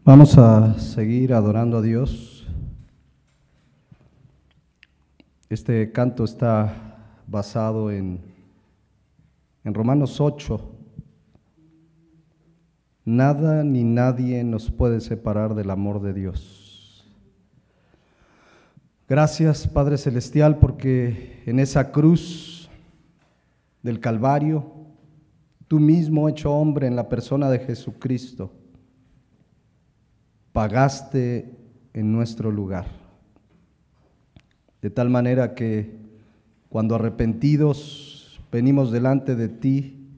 Vamos a seguir adorando a Dios. Este canto está basado en Romanos 8. Nada ni nadie nos puede separar del amor de Dios. Gracias, Padre Celestial, porque en esa cruz del Calvario, tú mismo, hecho hombre en la persona de Jesucristo, pagaste en nuestro lugar, de tal manera que cuando arrepentidos venimos delante de ti,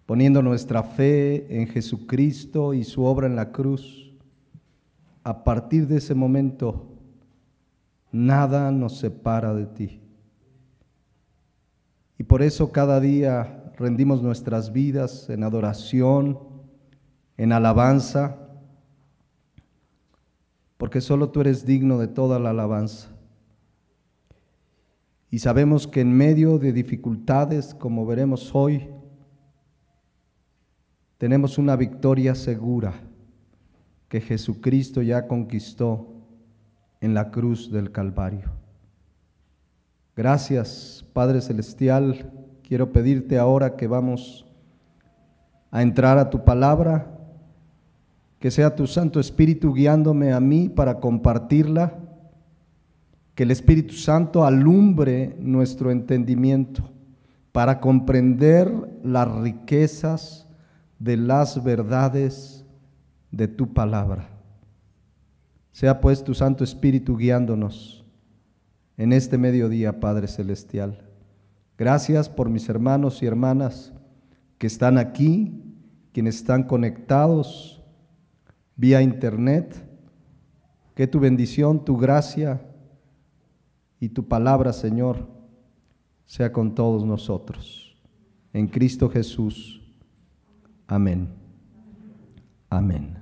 poniendo nuestra fe en Jesucristo y su obra en la cruz, a partir de ese momento nada nos separa de ti. Y por eso cada día rendimos nuestras vidas en adoración, en alabanza, porque solo tú eres digno de toda la alabanza. Y sabemos que en medio de dificultades, como veremos hoy, tenemos una victoria segura que Jesucristo ya conquistó en la cruz del Calvario. Gracias, Padre Celestial. Quiero pedirte ahora que vamos a entrar a tu palabra, que sea tu Santo Espíritu guiándome a mí para compartirla, que el Espíritu Santo alumbre nuestro entendimiento para comprender las riquezas de las verdades de tu palabra. Sea pues tu Santo Espíritu guiándonos en este mediodía, Padre Celestial. Gracias por mis hermanos y hermanas que están aquí, quienes están conectados vía internet. Que tu bendición, tu gracia y tu palabra, Señor, sea con todos nosotros. En Cristo Jesús. Amén. Amén.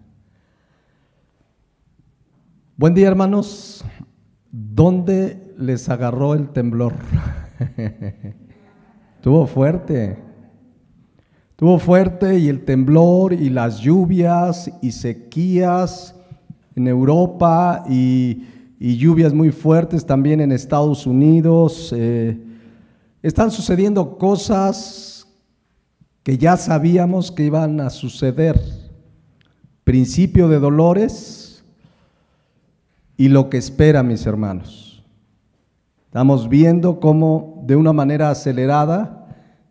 Buen día, hermanos. ¿Dónde les agarró el temblor? Estuvo fuerte. Estuvo fuerte, y el temblor y las lluvias y sequías en Europa y lluvias muy fuertes también en Estados Unidos. Están sucediendo cosas que ya sabíamos que iban a suceder. Principio de dolores y lo que espera, mis hermanos. Estamos viendo cómo de una manera acelerada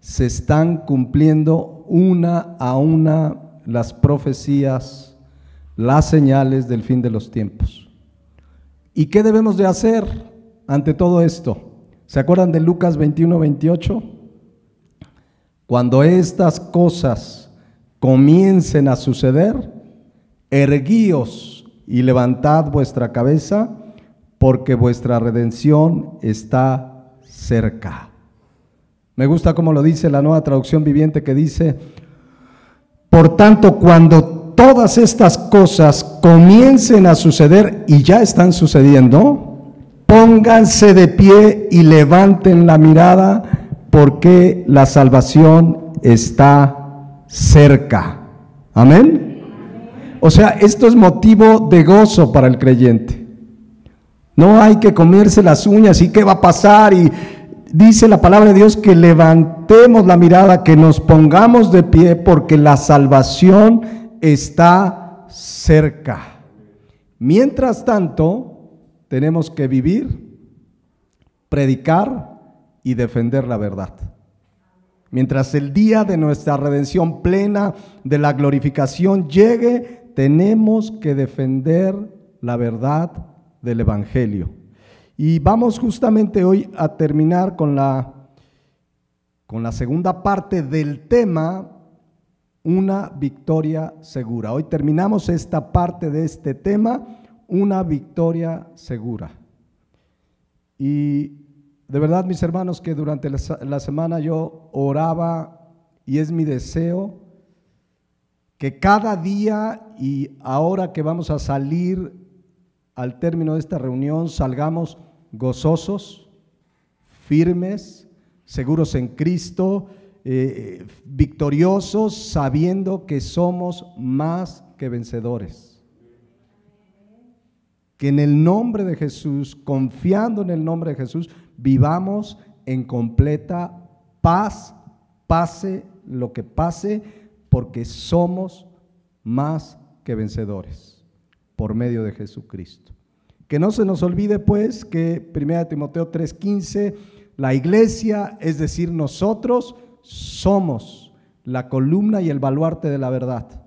se están cumpliendo una a una las profecías, las señales del fin de los tiempos. ¿Y qué debemos de hacer ante todo esto? ¿Se acuerdan de Lucas 21:28? Cuando estas cosas comiencen a suceder, erguíos y levantad vuestra cabeza, porque vuestra redención está cerca. Me gusta cómo lo dice la Nueva Traducción Viviente, que dice: por tanto, cuando todas estas cosas comiencen a suceder, y ya están sucediendo, pónganse de pie y levanten la mirada, porque la salvación está cerca. Amén. O sea, esto es motivo de gozo para el creyente. No hay que comerse las uñas y qué va a pasar, y dice la palabra de Dios que levantemos la mirada, que nos pongamos de pie, porque la salvación está cerca. Mientras tanto, tenemos que vivir, predicar y defender la verdad. Mientras el día de nuestra redención plena, de la glorificación llegue, tenemos que defender la verdad del Evangelio. Y vamos justamente hoy a terminar con la segunda parte del tema, una victoria segura. Hoy terminamos esta parte de este tema, una victoria segura. Y de verdad, mis hermanos, que durante la semana yo oraba, y es mi deseo que cada día, y ahora que vamos a salir al término de esta reunión, salgamos gozosos, firmes, seguros en Cristo, victoriosos sabiendo que somos más que vencedores. Que en el nombre de Jesús, confiando en el nombre de Jesús, vivamos en completa paz, pase lo que pase, porque somos más que vencedores por medio de Jesucristo. Que no se nos olvide pues que 1 Timoteo 3:15, la iglesia, es decir, nosotros somos la columna y el baluarte de la verdad.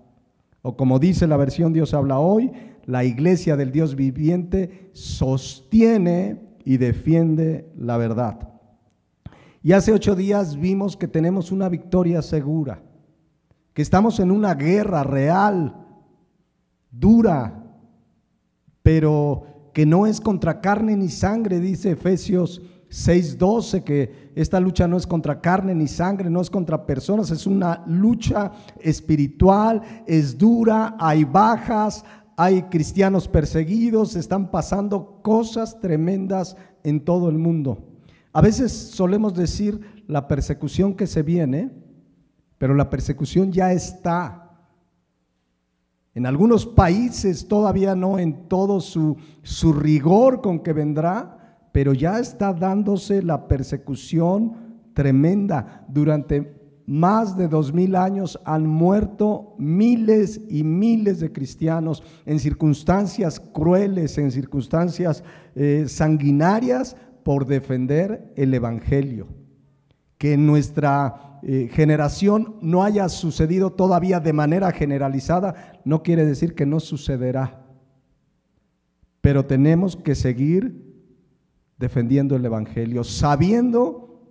O como dice la versión Dios habla hoy, la iglesia del Dios viviente sostiene y defiende la verdad. Y hace 8 días vimos que tenemos una victoria segura, que estamos en una guerra real, dura, pero que no es contra carne ni sangre, dice Efesios 6:12, que esta lucha no es contra carne ni sangre, no es contra personas, es una lucha espiritual, es dura, hay bajas, hay cristianos perseguidos, están pasando cosas tremendas en todo el mundo. A veces solemos decir la persecución que se viene, pero la persecución ya está. En algunos países todavía no en todo su rigor con que vendrá, pero ya está dándose la persecución tremenda. Durante más de 2000 años han muerto miles y miles de cristianos en circunstancias crueles, en circunstancias sanguinarias por defender el evangelio. Que en nuestra generación no haya sucedido todavía de manera generalizada, no quiere decir que no sucederá, pero tenemos que seguir defendiendo el evangelio, sabiendo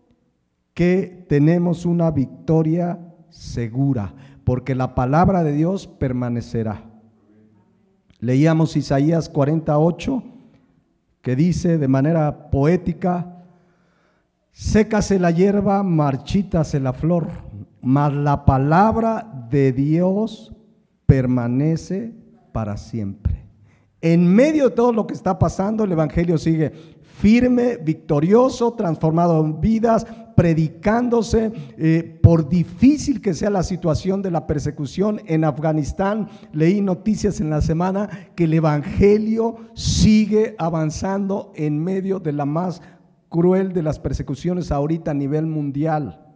que tenemos una victoria segura, porque la palabra de Dios permanecerá. Leíamos Isaías 48, que dice de manera poética: sécase la hierba, marchítase la flor, mas la palabra de Dios permanece para siempre. En medio de todo lo que está pasando, el evangelio sigue firme, victorioso, transformado en vidas, predicándose, por difícil que sea la situación de la persecución en Afganistán. Leí noticias en la semana que el evangelio sigue avanzando en medio de la más cruel de las persecuciones ahorita a nivel mundial.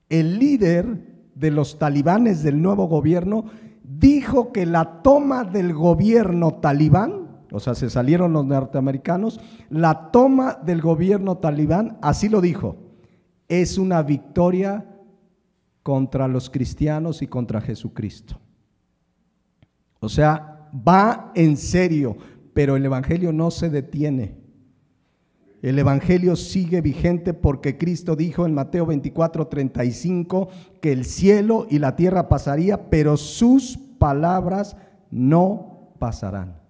El líder de los talibanes del nuevo gobierno dijo que la toma del gobierno talibán, o sea, se salieron los norteamericanos, la toma del gobierno talibán, así lo dijo, es una victoria contra los cristianos y contra Jesucristo. O sea, va en serio, pero el evangelio no se detiene. El evangelio sigue vigente porque Cristo dijo en Mateo 24:35 que el cielo y la tierra pasaría, pero sus palabras no pasarán.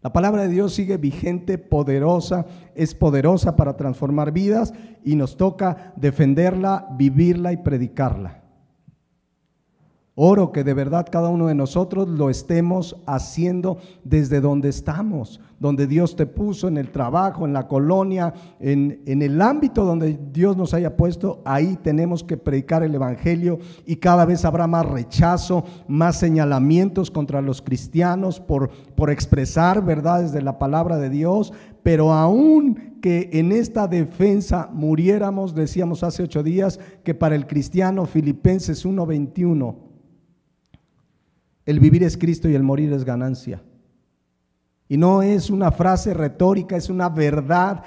La palabra de Dios sigue vigente, poderosa, es poderosa para transformar vidas y nos toca defenderla, vivirla y predicarla. Oro que de verdad cada uno de nosotros lo estemos haciendo desde donde estamos, donde Dios te puso, en el trabajo, en la colonia, en el ámbito donde Dios nos haya puesto. Ahí tenemos que predicar el evangelio y cada vez habrá más rechazo, más señalamientos contra los cristianos por expresar verdades de la palabra de Dios. Pero aún que en esta defensa muriéramos, decíamos hace 8 días que para el cristiano, Filipenses 1:21, el vivir es Cristo y el morir es ganancia. Y no es una frase retórica, es una verdad.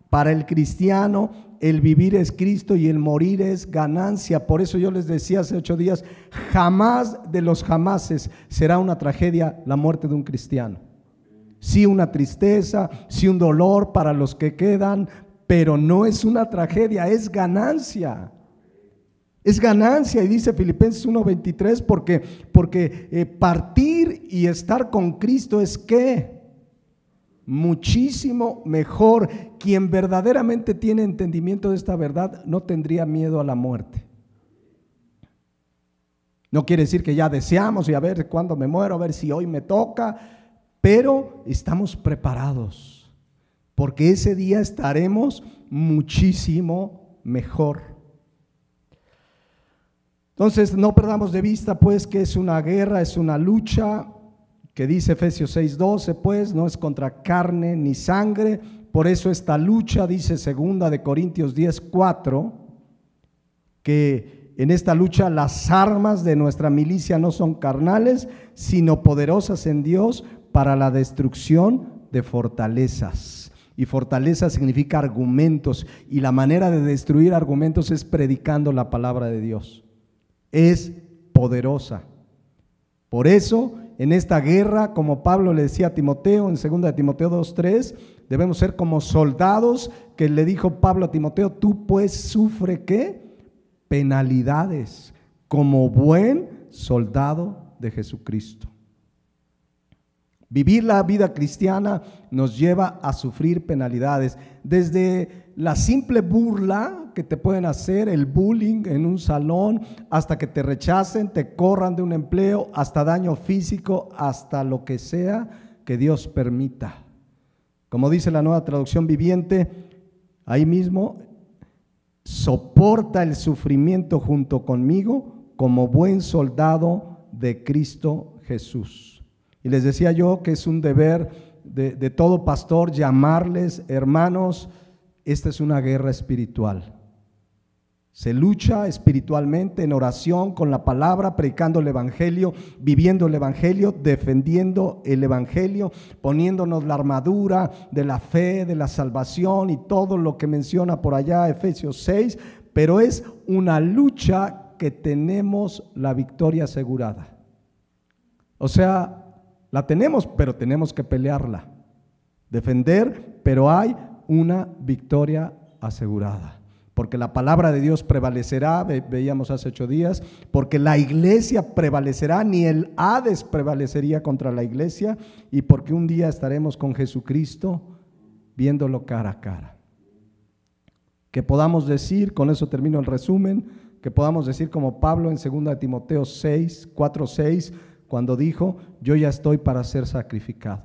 Para el cristiano, el vivir es Cristo y el morir es ganancia. Por eso yo les decía hace 8 días, jamás de los jamases será una tragedia la muerte de un cristiano. Sí, una tristeza, sí, un dolor para los que quedan, pero no es una tragedia, es ganancia. Es ganancia, y dice Filipenses 1:23, porque partir y estar con Cristo es ¿qué? Muchísimo mejor. Quien verdaderamente tiene entendimiento de esta verdad no tendría miedo a la muerte. No quiere decir que ya deseamos y a ver cuándo me muero, a ver si hoy me toca, pero estamos preparados, porque ese día estaremos muchísimo mejor. Entonces, no perdamos de vista, pues, que es una guerra, es una lucha, que dice Efesios 6:12, pues, no es contra carne ni sangre. Por eso esta lucha, dice 2 de Corintios 10:4, que en esta lucha las armas de nuestra milicia no son carnales, sino poderosas en Dios para la destrucción de fortalezas. Y fortaleza significa argumentos, y la manera de destruir argumentos es predicando la palabra de Dios. Es poderosa. Por eso, en esta guerra, como Pablo le decía a Timoteo en 2 de Timoteo 2:3, debemos ser como soldados, que le dijo Pablo a Timoteo: tú pues sufre ¿qué? Penalidades, como buen soldado de Jesucristo. Vivir la vida cristiana nos lleva a sufrir penalidades, desde la simple burla que te pueden hacer, el bullying en un salón, hasta que te rechacen, te corran de un empleo, hasta daño físico, hasta lo que sea que Dios permita. Como dice la Nueva Traducción Viviente, ahí mismo: soporta el sufrimiento junto conmigo como buen soldado de Cristo Jesús. Y les decía yo que es un deber de todo pastor llamarles: hermanos, esta es una guerra espiritual. Se lucha espiritualmente en oración, con la palabra, predicando el evangelio, viviendo el evangelio, defendiendo el evangelio, poniéndonos la armadura de la fe, de la salvación y todo lo que menciona por allá Efesios 6, pero es una lucha que tenemos la victoria asegurada. O sea, la tenemos, pero tenemos que pelearla, defender, pero hay una victoria asegurada. Porque la palabra de Dios prevalecerá, veíamos hace 8 días, porque la iglesia prevalecerá, ni el Hades prevalecería contra la iglesia, y porque un día estaremos con Jesucristo viéndolo cara a cara. Que podamos decir, con eso termino el resumen, que podamos decir como Pablo en 2 de Timoteo 4:6, cuando dijo: yo ya estoy para ser sacrificado.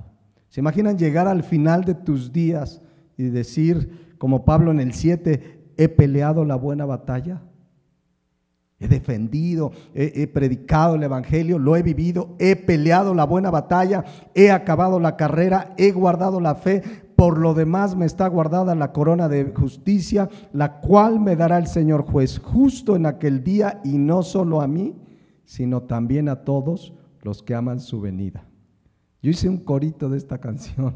¿Se imaginan llegar al final de tus días y decir, como Pablo en el 7, he peleado la buena batalla? He defendido, he predicado el evangelio, lo he vivido, he peleado la buena batalla, he acabado la carrera, he guardado la fe. Por lo demás me está guardada la corona de justicia, la cual me dará el Señor juez justo en aquel día, y no solo a mí, sino también a todos los que aman su venida. Yo hice un corito de esta canción,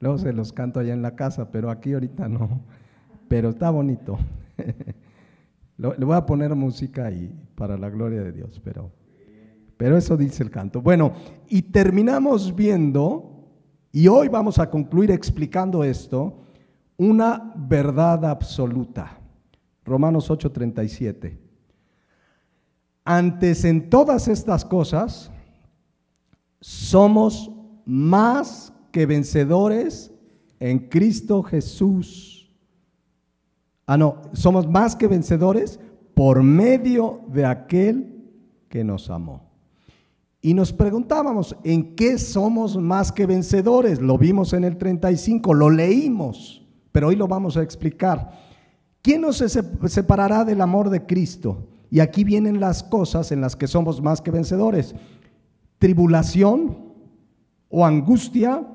luego se los canto allá en la casa, pero aquí ahorita no, pero está bonito. Le voy a poner música ahí para la gloria de Dios, pero eso dice el canto. Bueno, y terminamos viendo, y hoy vamos a concluir explicando esto, una verdad absoluta. Romanos 8:37. Antes en todas estas cosas, somos más que vencedores en Cristo Jesús. Somos más que vencedores por medio de aquel que nos amó. Y nos preguntábamos, ¿en qué somos más que vencedores? Lo vimos en el 35, lo leímos, pero hoy lo vamos a explicar. ¿Quién nos separará del amor de Cristo? Y aquí vienen las cosas en las que somos más que vencedores: tribulación, o angustia,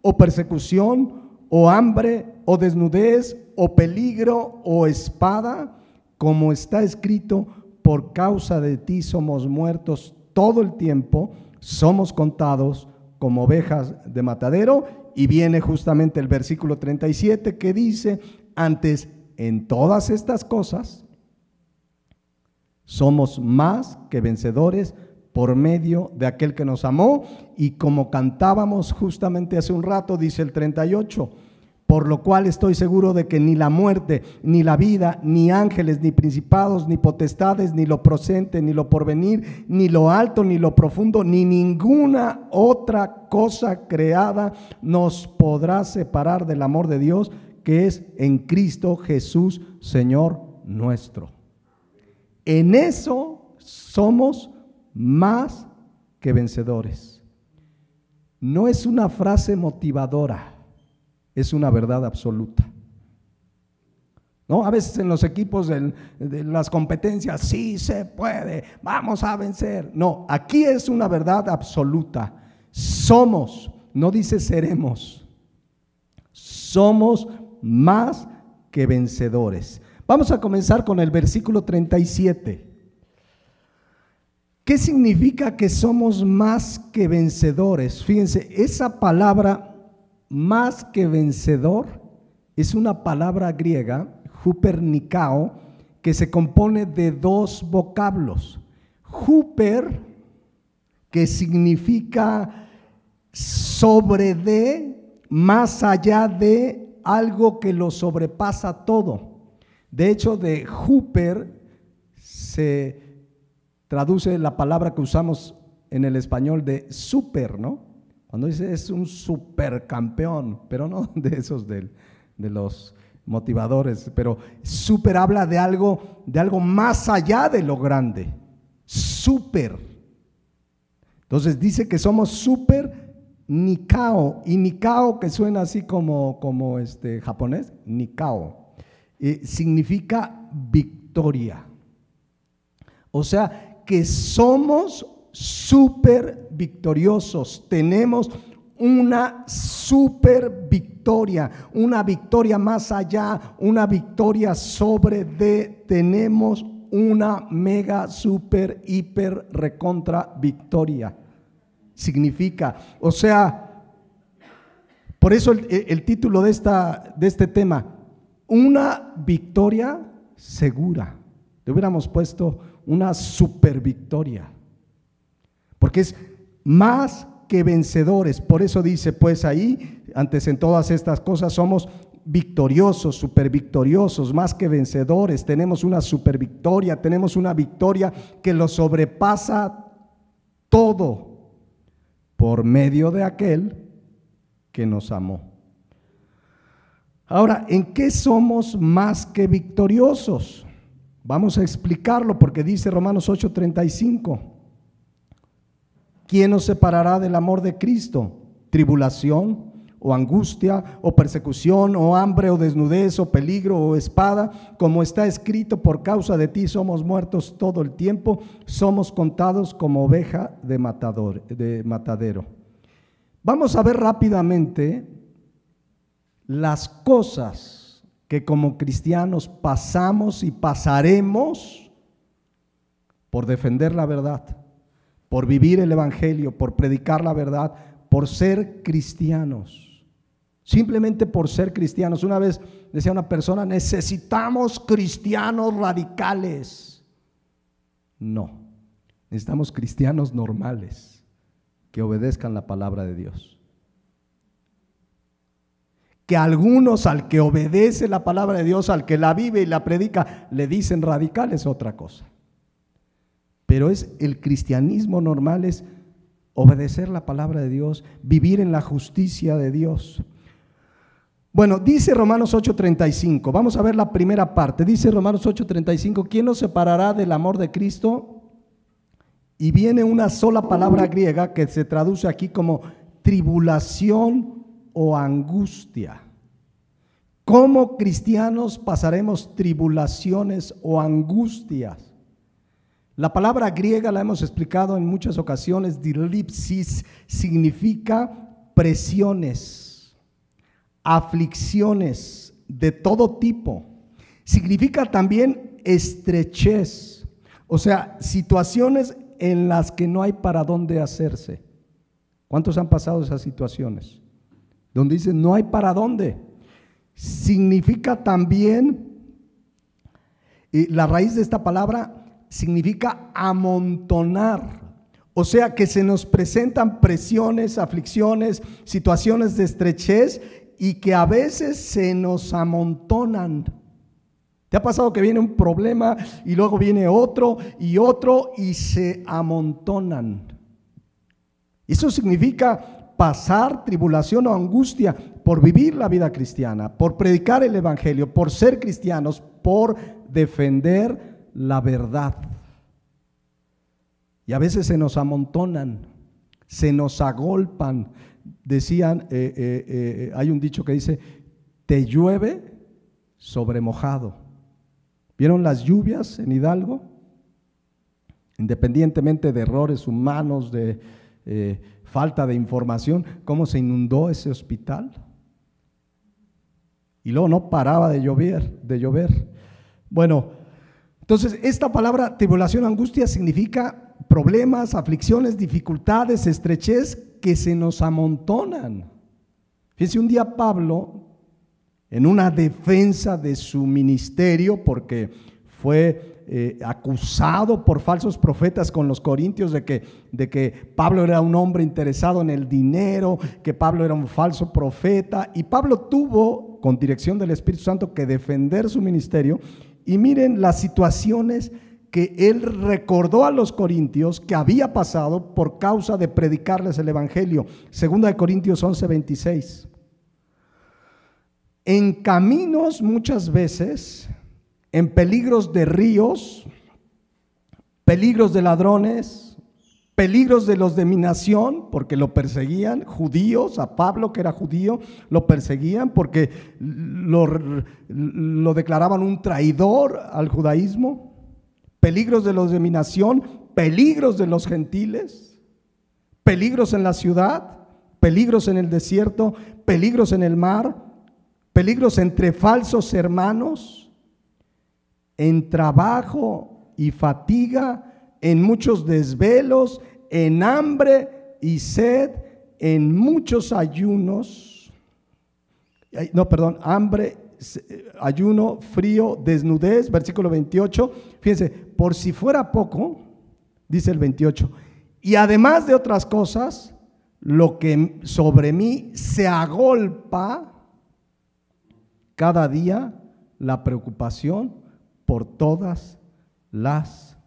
o persecución, o hambre, o desnudez, o peligro, o espada, como está escrito: por causa de ti somos muertos todo el tiempo, somos contados como ovejas de matadero. Y viene justamente el versículo 37 que dice: antes en todas estas cosas somos más que vencedores por medio de aquel que nos amó. Y como cantábamos justamente hace un rato, dice el 38, por lo cual estoy seguro de que ni la muerte, ni la vida, ni ángeles, ni principados, ni potestades, ni lo presente, ni lo porvenir, ni lo alto, ni lo profundo, ni ninguna otra cosa creada nos podrá separar del amor de Dios, que es en Cristo Jesús, Señor nuestro. En eso somos más que vencedores. No es una frase motivadora, es una verdad absoluta. ¿no? A veces en los equipos de las competencias, sí se puede, vamos a vencer. No, aquí es una verdad absoluta. Somos, no dice seremos, somos más que vencedores. Vamos a comenzar con el versículo 37. ¿Qué significa que somos más que vencedores? Fíjense, esa palabra más que vencedor es una palabra griega, hupernikao, que se compone de dos vocablos. Huper, que significa sobre de, más allá de, algo que lo sobrepasa todo. De hecho, de huper se traduce la palabra que usamos en el español de súper, ¿no? Cuando dice es un supercampeón, pero no de esos de los motivadores, pero súper habla de algo más allá de lo grande, súper. Entonces dice que somos súper nikao, y nikao, que suena así como japonés, nikao, significa victoria. O sea, que somos súper victoriosos, tenemos una súper victoria, una victoria más allá, una victoria sobre de, tenemos una mega, súper, hiper, recontra victoria. Significa, o sea, por eso el título de este tema, una victoria segura. Le hubiéramos puesto una super victoria, porque es más que vencedores. Por eso dice, pues ahí, antes en todas estas cosas somos victoriosos, super victoriosos, más que vencedores. Tenemos una super victoria, tenemos una victoria que lo sobrepasa todo por medio de aquel que nos amó. Ahora, ¿en qué somos más que victoriosos? Vamos a explicarlo, porque dice Romanos 8:35, ¿quién nos separará del amor de Cristo? ¿Tribulación o angustia o persecución o hambre o desnudez o peligro o espada? Como está escrito, por causa de ti somos muertos todo el tiempo, somos contados como oveja de matadero. Vamos a ver rápidamente las cosas que como cristianos pasamos y pasaremos por defender la verdad, por vivir el evangelio, por predicar la verdad, por ser cristianos, simplemente por ser cristianos. Una vez decía una persona, necesitamos cristianos radicales. No, necesitamos cristianos normales que obedezcan la palabra de Dios. Que algunos, al que obedece la palabra de Dios, al que la vive y la predica, le dicen radical, es otra cosa. Pero es el cristianismo normal, es obedecer la palabra de Dios, vivir en la justicia de Dios. Bueno, dice Romanos 8:35, vamos a ver la primera parte. Dice Romanos 8:35, ¿quién nos separará del amor de Cristo? Y viene una sola palabra griega que se traduce aquí como tribulación o angustia. ¿Cómo cristianos pasaremos tribulaciones o angustias? La palabra griega la hemos explicado en muchas ocasiones, dilipsis, significa presiones, aflicciones de todo tipo. Significa también estrechez, o sea, situaciones en las que no hay para dónde hacerse. ¿Cuántos han pasado esas situaciones? Donde dicen no hay para dónde. Significa también, la raíz de esta palabra significa amontonar. O sea que se nos presentan presiones, aflicciones, situaciones de estrechez y que a veces se nos amontonan. ¿Te ha pasado que viene un problema y luego viene otro y se amontonan? Eso significa pasar tribulación o angustia por vivir la vida cristiana, por predicar el evangelio, por ser cristianos, por defender la verdad. Y a veces se nos amontonan, se nos agolpan. Decían, hay un dicho que dice, te llueve sobre mojado. ¿Vieron las lluvias en Hidalgo? Independientemente de errores humanos, de falta de información, ¿cómo se inundó ese hospital? Y luego no paraba de llover. Bueno, entonces esta palabra tribulación, angustia significa problemas, aflicciones, dificultades, estrechez que se nos amontonan. Fíjense, un día Pablo, en una defensa de su ministerio, porque fue acusado por falsos profetas con los corintios de que Pablo era un hombre interesado en el dinero, que Pablo era un falso profeta, y Pablo tuvo, con dirección del Espíritu Santo, que defender su ministerio. Y miren las situaciones que él recordó a los corintios que había pasado por causa de predicarles el evangelio. 2 Corintios 11:26. En caminos muchas veces, en peligros de ríos, peligros de ladrones, peligros de los de mi nación, porque lo perseguían, judíos, a Pablo que era judío, lo perseguían porque lo declaraban un traidor al judaísmo, peligros de los de mi nación, peligros de los gentiles, peligros en la ciudad, peligros en el desierto, peligros en el mar, peligros entre falsos hermanos, en trabajo y fatiga, en muchos desvelos, en hambre y sed, en muchos ayunos, hambre, ayuno, frío, desnudez, versículo 28, fíjense, por si fuera poco, dice el 28, y además de otras cosas, lo que sobre mí se agolpa cada día, la preocupación por todas las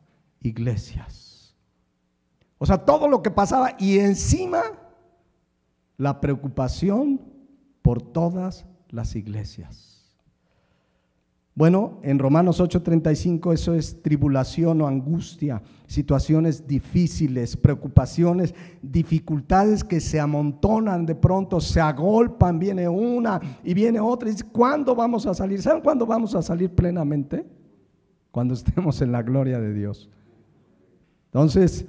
iglesias. O sea, todo lo que pasaba y encima la preocupación por todas las iglesias. Bueno, en Romanos 8:35 eso es tribulación o angustia, situaciones difíciles, preocupaciones, dificultades que se amontonan de pronto, se agolpan, viene una y viene otra. Y dice, ¿cuándo vamos a salir? ¿Saben cuándo vamos a salir plenamente? Cuando estemos en la gloria de Dios. Entonces,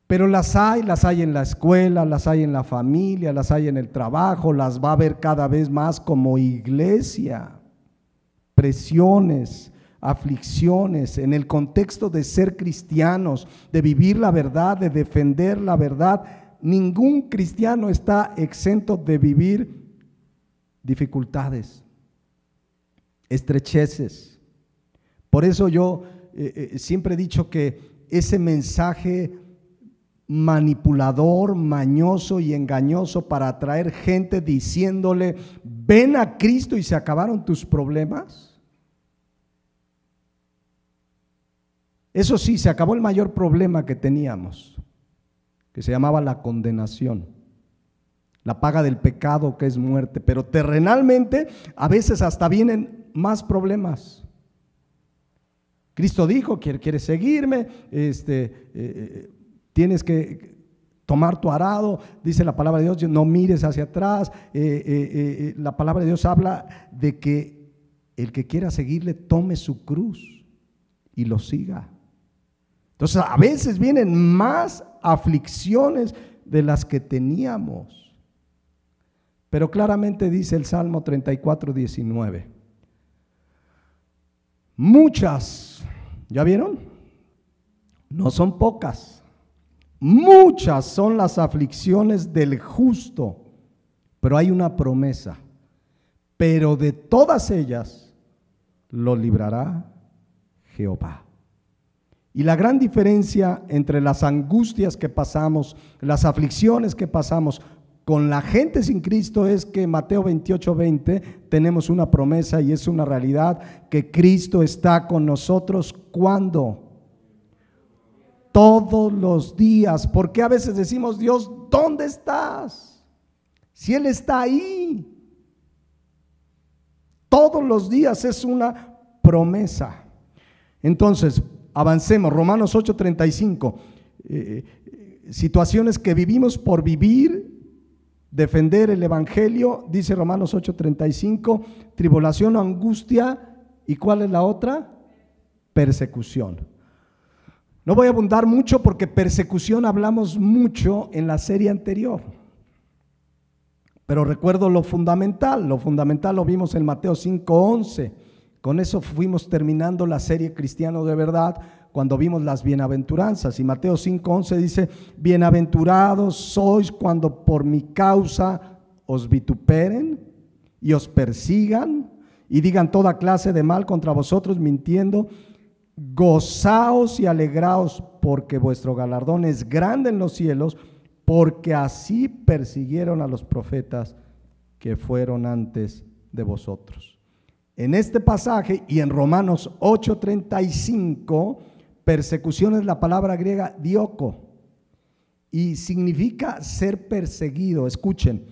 pero las hay en la escuela, las hay en la familia, las hay en el trabajo, las va a haber cada vez más como iglesia. Presiones, aflicciones, en el contexto de ser cristianos, de vivir la verdad, de defender la verdad. Ningún cristiano está exento de vivir dificultades, estrecheces. Por eso yo siempre he dicho que ese mensaje manipulador, mañoso y engañoso para atraer gente diciéndole, ven a Cristo y se acabaron tus problemas. Eso sí, se acabó el mayor problema que teníamos, que se llamaba la condenación, la paga del pecado, que es muerte. Pero terrenalmente a veces hasta vienen más problemas. Cristo dijo, ¿quieres seguirme? Tienes que tomar tu arado, dice la palabra de Dios, no mires hacia atrás. La palabra de Dios habla de que el que quiera seguirle tome su cruz y lo siga. Entonces a veces vienen más aflicciones de las que teníamos. Pero claramente dice el Salmo 34:19. Muchas, ¿ya vieron? No son pocas. Muchas son las aflicciones del justo, pero hay una promesa. Pero de todas ellas lo librará Jehová. Y la gran diferencia entre las angustias que pasamos, las aflicciones que pasamos con la gente sin Cristo es que Mateo 28:20 tenemos una promesa y es una realidad, que Cristo está con nosotros. ¿Cuándo? Todos los días. Porque a veces decimos, Dios, ¿dónde estás? Si Él está ahí. Todos los días es una promesa. Entonces, avancemos. Romanos 8:35. Situaciones que vivimos por vivir, defender el evangelio, dice Romanos 8:35, tribulación o angustia ¿Y cuál es la otra? Persecución. No voy a abundar mucho porque persecución hablamos mucho en la serie anterior. Pero recuerdo lo fundamental lo vimos en Mateo 5:11. Con eso fuimos terminando la serie Cristiano de Verdad cuando vimos las bienaventuranzas. Y Mateo 5:11 dice: bienaventurados sois cuando por mi causa os vituperen y os persigan y digan toda clase de mal contra vosotros mintiendo. Gozaos y alegraos, porque vuestro galardón es grande en los cielos, porque así persiguieron a los profetas que fueron antes de vosotros. En este pasaje y en Romanos 8:35, persecución es la palabra griega dioko y significa ser perseguido. Escuchen,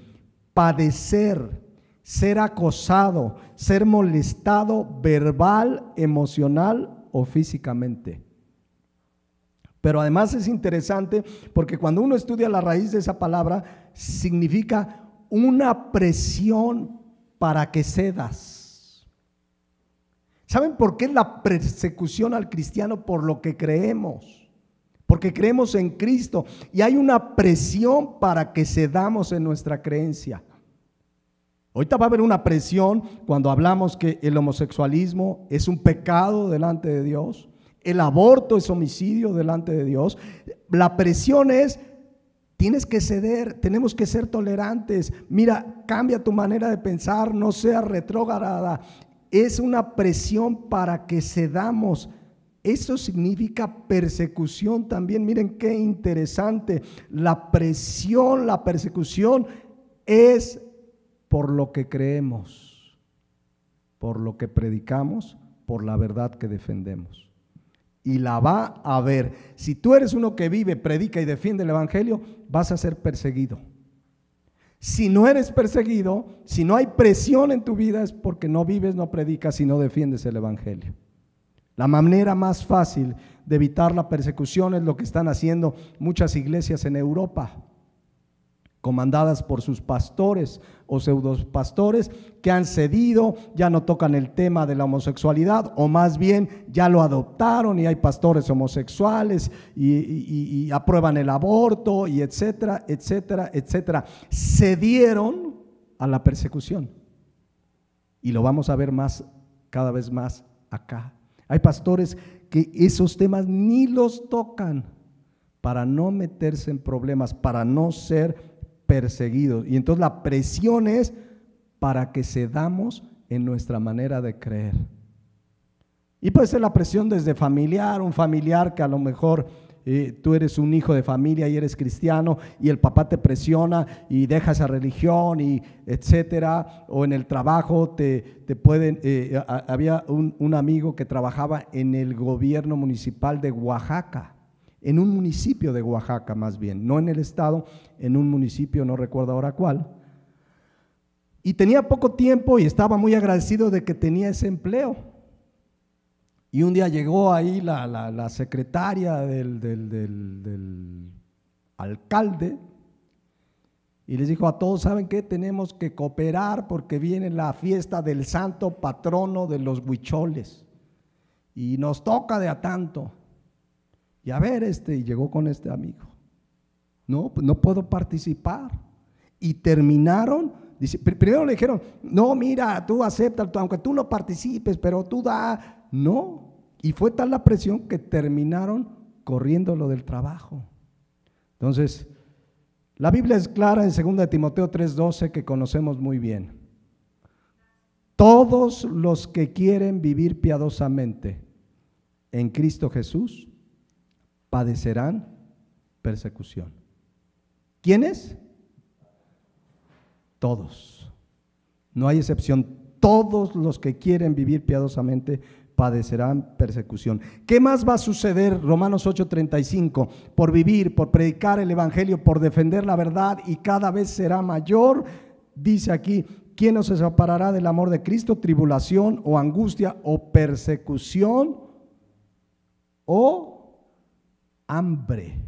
padecer, ser acosado, ser molestado verbal, emocional o físicamente. Pero además es interesante porque cuando uno estudia la raíz de esa palabra, significa una presión para que cedas. ¿Saben por qué la persecución al cristiano? Por lo que creemos, porque creemos en Cristo y hay una presión para que cedamos en nuestra creencia. Ahorita va a haber una presión cuando hablamos que el homosexualismo es un pecado delante de Dios, el aborto es homicidio delante de Dios. La presión es: tienes que ceder, tenemos que ser tolerantes. Mira, cambia tu manera de pensar, no seas retrógrada. Es una presión para que cedamos. Eso significa persecución también. Miren qué interesante. La presión, la persecución es por lo que creemos, por lo que predicamos, por la verdad que defendemos. Y la va a haber. Si tú eres uno que vive, predica y defiende el evangelio, vas a ser perseguido. Si no eres perseguido, si no hay presión en tu vida, es porque no vives, no predicas y no defiendes el evangelio. La manera más fácil de evitar la persecución es lo que están haciendo muchas iglesias en Europa, comandadas por sus pastores o pseudopastores que han cedido, ya no tocan el tema de la homosexualidad, o más bien ya lo adoptaron y hay pastores homosexuales y aprueban el aborto y etcétera, etcétera, etcétera. Cedieron a la persecución y lo vamos a ver más, cada vez más acá. Hay pastores que esos temas ni los tocan para no meterse en problemas, para no ser perseguidos. Y entonces la presión es para que cedamos en nuestra manera de creer. Y puede ser la presión desde familiar, un familiar que a lo mejor tú eres un hijo de familia y eres cristiano y el papá te presiona y deja esa religión y etcétera, o en el trabajo te pueden, había un amigo que trabajaba en el gobierno municipal de Oaxaca, en un municipio de Oaxaca más bien, no en el estado, en un municipio, no recuerdo ahora cuál, y tenía poco tiempo y estaba muy agradecido de que tenía ese empleo. Y un día llegó ahí la secretaria del alcalde y les dijo a todos: ¿saben qué? Tenemos que cooperar porque viene la fiesta del santo patrono de los huicholes y nos toca de a tanto. Y a ver, y llegó con este amigo. No, pues no puedo participar. Y terminaron, dice, primero le dijeron: no, mira, tú acepta, aunque tú no participes, pero tú da. No, y fue tal la presión que terminaron corriéndolo del trabajo. Entonces, la Biblia es clara en 2 Timoteo 3:12, que conocemos muy bien. Todos los que quieren vivir piadosamente en Cristo Jesús padecerán persecución. ¿Quiénes? Todos. No hay excepción. Todos los que quieren vivir piadosamente padecerán persecución. ¿Qué más va a suceder? Romanos 8:35. Por vivir, por predicar el evangelio, por defender la verdad, y cada vez será mayor. Dice aquí: ¿quién nos separará del amor de Cristo? ¿Tribulación o angustia o persecución o hambre?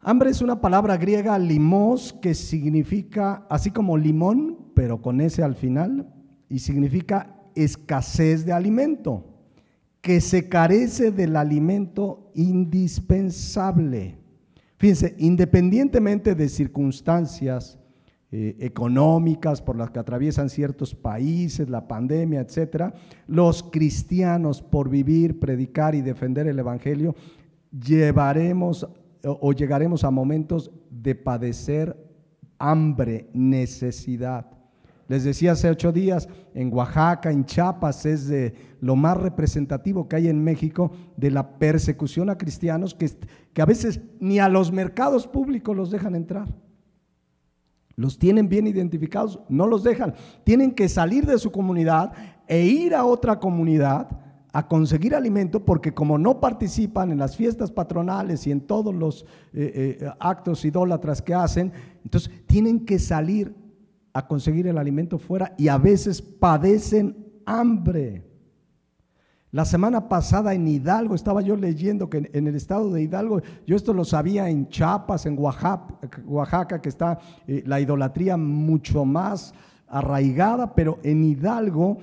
Hambre es una palabra griega, limos, que significa así como limón, pero con ese al final, y significa escasez de alimento, que se carece del alimento indispensable. Fíjense, independientemente de circunstancias económicas por las que atraviesan ciertos países, la pandemia, etcétera, los cristianos, por vivir, predicar y defender el evangelio, llegaremos a momentos de padecer hambre, necesidad. Les decía hace 8 días, en Oaxaca, en Chiapas, es de lo más representativo que hay en México de la persecución a cristianos que a veces ni a los mercados públicos los dejan entrar. Los tienen bien identificados, no los dejan. Tienen que salir de su comunidad e ir a otra comunidad a conseguir alimento, porque como no participan en las fiestas patronales y en todos los actos idólatras que hacen, entonces tienen que salir a conseguir el alimento fuera y a veces padecen hambre. La semana pasada en Hidalgo, estaba yo leyendo que en el estado de Hidalgo, yo esto lo sabía en Chiapas, en Oaxaca, que está la idolatría mucho más arraigada, pero en Hidalgo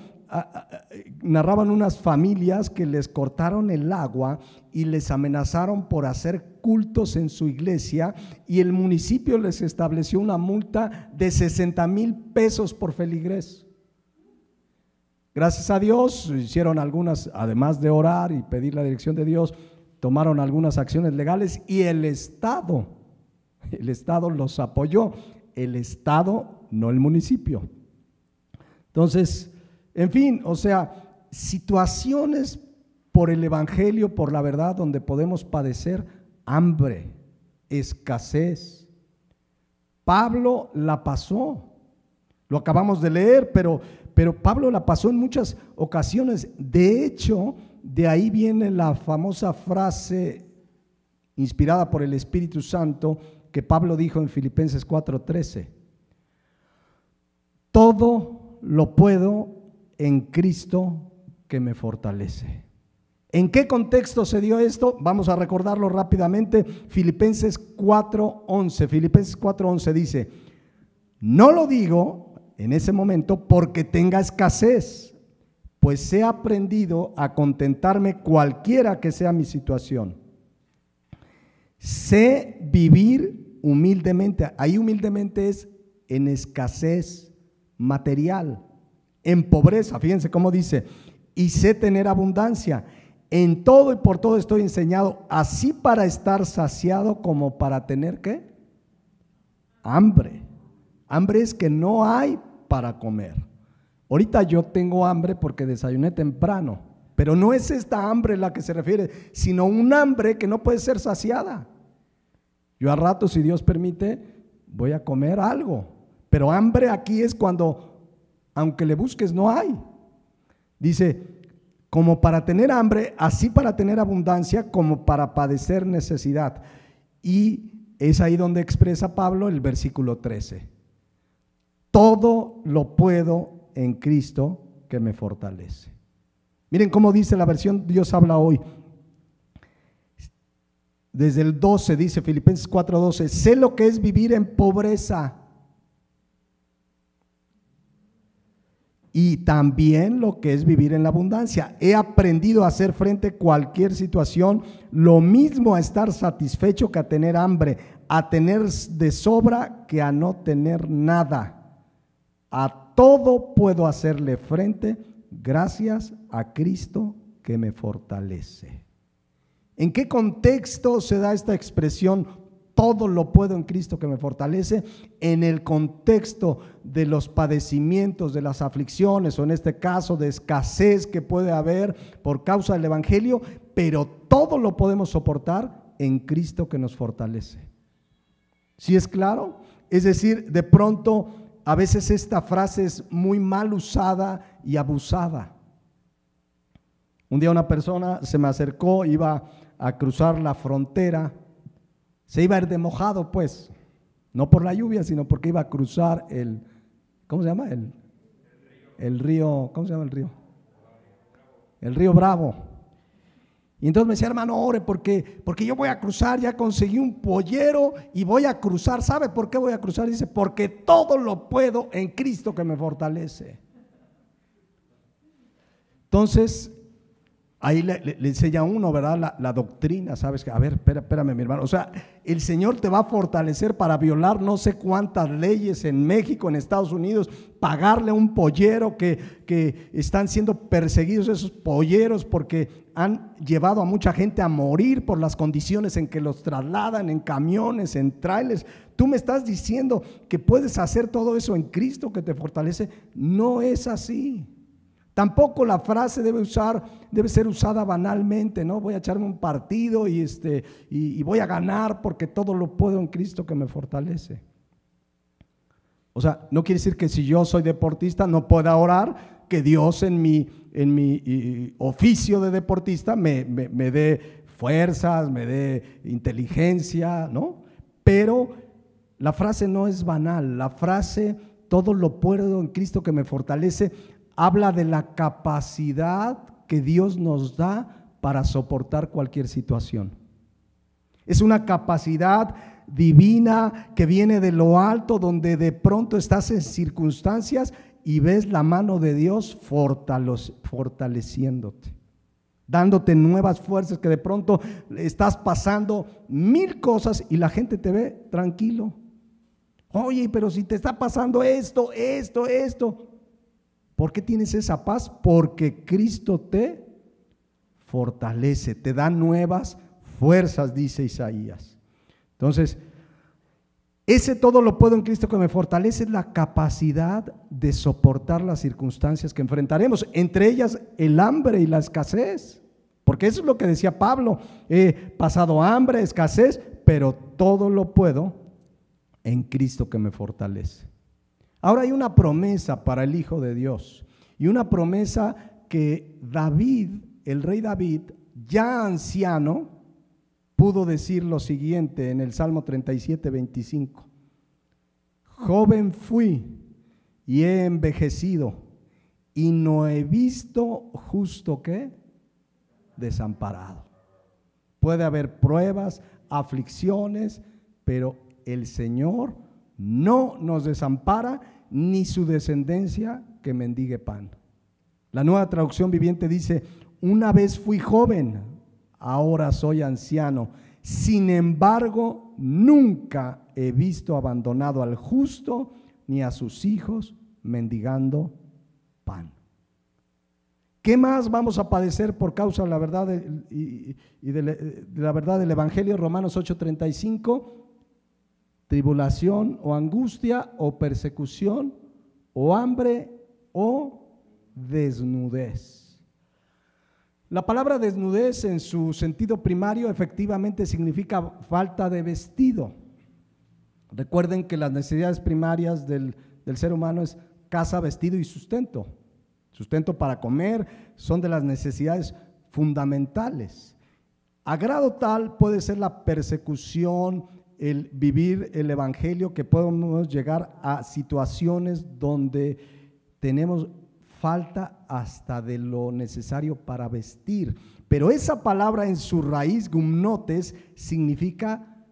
narraban unas familias que les cortaron el agua y les amenazaron por hacer cultos en su iglesia, y el municipio les estableció una multa de 60,000 pesos por feligrés. Gracias a Dios hicieron algunas, además de orar y pedir la dirección de Dios, tomaron algunas acciones legales y el Estado los apoyó, el Estado, no el municipio. Entonces, en fin, o sea, situaciones por el evangelio, por la verdad, donde podemos padecer hambre, escasez. Pablo la pasó, lo acabamos de leer, pero Pablo la pasó en muchas ocasiones. De hecho, de ahí viene la famosa frase inspirada por el Espíritu Santo que Pablo dijo en Filipenses 4:13: todo lo puedo en Cristo que me fortalece. ¿En qué contexto se dio esto? Vamos a recordarlo rápidamente. Filipenses 4:11. Filipenses 4:11 dice: no lo digo en ese momento porque tenga escasez, pues he aprendido a contentarme cualquiera que sea mi situación. Sé vivir humildemente. Ahí humildemente es en escasez material, en pobreza. Fíjense cómo dice: y sé tener abundancia. En todo y por todo estoy enseñado, así para estar saciado como para tener ¿qué? Hambre. Hambre es que no hay para comer. Ahorita yo tengo hambre porque desayuné temprano, pero no es esta hambre la que se refiere, sino un hambre que no puede ser saciada. Yo a rato, si Dios permite, voy a comer algo, pero hambre aquí es cuando, aunque le busques, no hay. Dice: como para tener hambre, así para tener abundancia, como para padecer necesidad. Y es ahí donde expresa Pablo el versículo 13: todo lo puedo en Cristo que me fortalece. Miren cómo dice la versión Dios habla hoy. Desde el 12 dice Filipenses 4:12: sé lo que es vivir en pobreza y también lo que es vivir en la abundancia. He aprendido a hacer frente a cualquier situación, lo mismo a estar satisfecho que a tener hambre, a tener de sobra que a no tener nada. A todo puedo hacerle frente gracias a Cristo que me fortalece. ¿En qué contexto se da esta expresión? Todo lo puedo en Cristo que me fortalece. En el contexto de los padecimientos, de las aflicciones, o en este caso de escasez que puede haber por causa del evangelio, pero todo lo podemos soportar en Cristo que nos fortalece. ¿Sí es claro? Es decir, de pronto a veces esta frase es muy mal usada y abusada. Un día una persona se me acercó, iba a cruzar la frontera, se iba a ir de mojado, pues, no por la lluvia, sino porque iba a cruzar el, ¿cómo se llama? El río, ¿cómo se llama el río? El río Bravo. Y entonces me decía: hermano, ore porque yo voy a cruzar, ya conseguí un pollero y voy a cruzar. ¿Sabe por qué voy a cruzar? Dice: porque todo lo puedo en Cristo que me fortalece. Entonces, ahí le enseña a uno, ¿verdad? La doctrina, ¿sabes? A ver, espérame, mi hermano. O sea, el Señor te va a fortalecer para violar no sé cuántas leyes en México, en Estados Unidos, pagarle a un pollero que están siendo perseguidos esos polleros porque han llevado a mucha gente a morir por las condiciones en que los trasladan en camiones, en trailers. Tú me estás diciendo que puedes hacer todo eso en Cristo que te fortalece. No es así. Tampoco la frase debe ser usada banalmente, ¿no? Voy a echarme un partido y voy a ganar porque todo lo puedo en Cristo que me fortalece. O sea, no quiere decir que si yo soy deportista no pueda orar, que Dios en mi oficio de deportista me dé fuerzas, me dé inteligencia, ¿no? Pero la frase no es banal, la frase todo lo puedo en Cristo que me fortalece habla de la capacidad que Dios nos da para soportar cualquier situación. Es una capacidad divina que viene de lo alto, donde de pronto estás en circunstancias y ves la mano de Dios fortaleciéndote, dándote nuevas fuerzas, que de pronto estás pasando 1000 cosas y la gente te ve tranquilo. Oye, pero si te está pasando esto. ¿Por qué tienes esa paz? Porque Cristo te fortalece, te da nuevas fuerzas, dice Isaías. Entonces, ese todo lo puedo en Cristo que me fortalece es la capacidad de soportar las circunstancias que enfrentaremos, entre ellas el hambre y la escasez, porque eso es lo que decía Pablo: he pasado hambre, escasez, pero todo lo puedo en Cristo que me fortalece. Ahora hay una promesa para el Hijo de Dios, y una promesa que David, el rey David, ya anciano, pudo decir lo siguiente en el Salmo 37:25: joven fui y he envejecido, y no he visto justo que desamparado. Puede haber pruebas, aflicciones, pero el Señor no nos desampara, ni su descendencia que mendigue pan. La Nueva Traducción Viviente dice: una vez fui joven, ahora soy anciano, sin embargo nunca he visto abandonado al justo, ni a sus hijos mendigando pan. ¿Qué más vamos a padecer por causa de la verdad de la verdad del Evangelio? Romanos 8:35: tribulación o angustia o persecución o hambre o desnudez. La palabra desnudez en su sentido primario efectivamente significa falta de vestido. Recuerden que las necesidades primarias del ser humano es casa, vestido y sustento. Sustento para comer son de las necesidades fundamentales. A grado tal puede ser la persecución, el vivir el evangelio, que podemos llegar a situaciones donde tenemos falta hasta de lo necesario para vestir. Pero esa palabra en su raíz, gumnotes, significa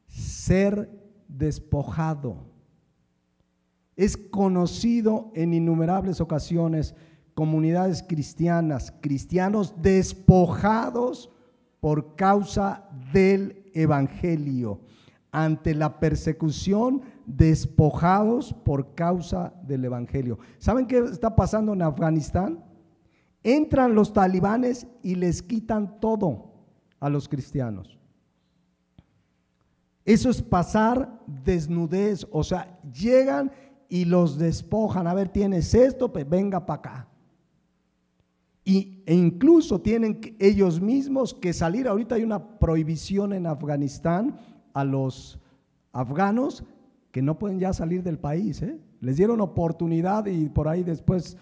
ser despojado. Es conocido en innumerables ocasiones comunidades cristianas, cristianos despojados por causa del evangelio. Ante la persecución, despojados por causa del evangelio. ¿Saben qué está pasando en Afganistán? Entran los talibanes y les quitan todo a los cristianos. Eso es pasar desnudez, o sea, llegan y los despojan. A ver, tienes esto, pues venga para acá. E incluso tienen ellos mismos que salir. Ahorita hay una prohibición en Afganistán a los afganos que no pueden ya salir del país. Les dieron oportunidad y por ahí después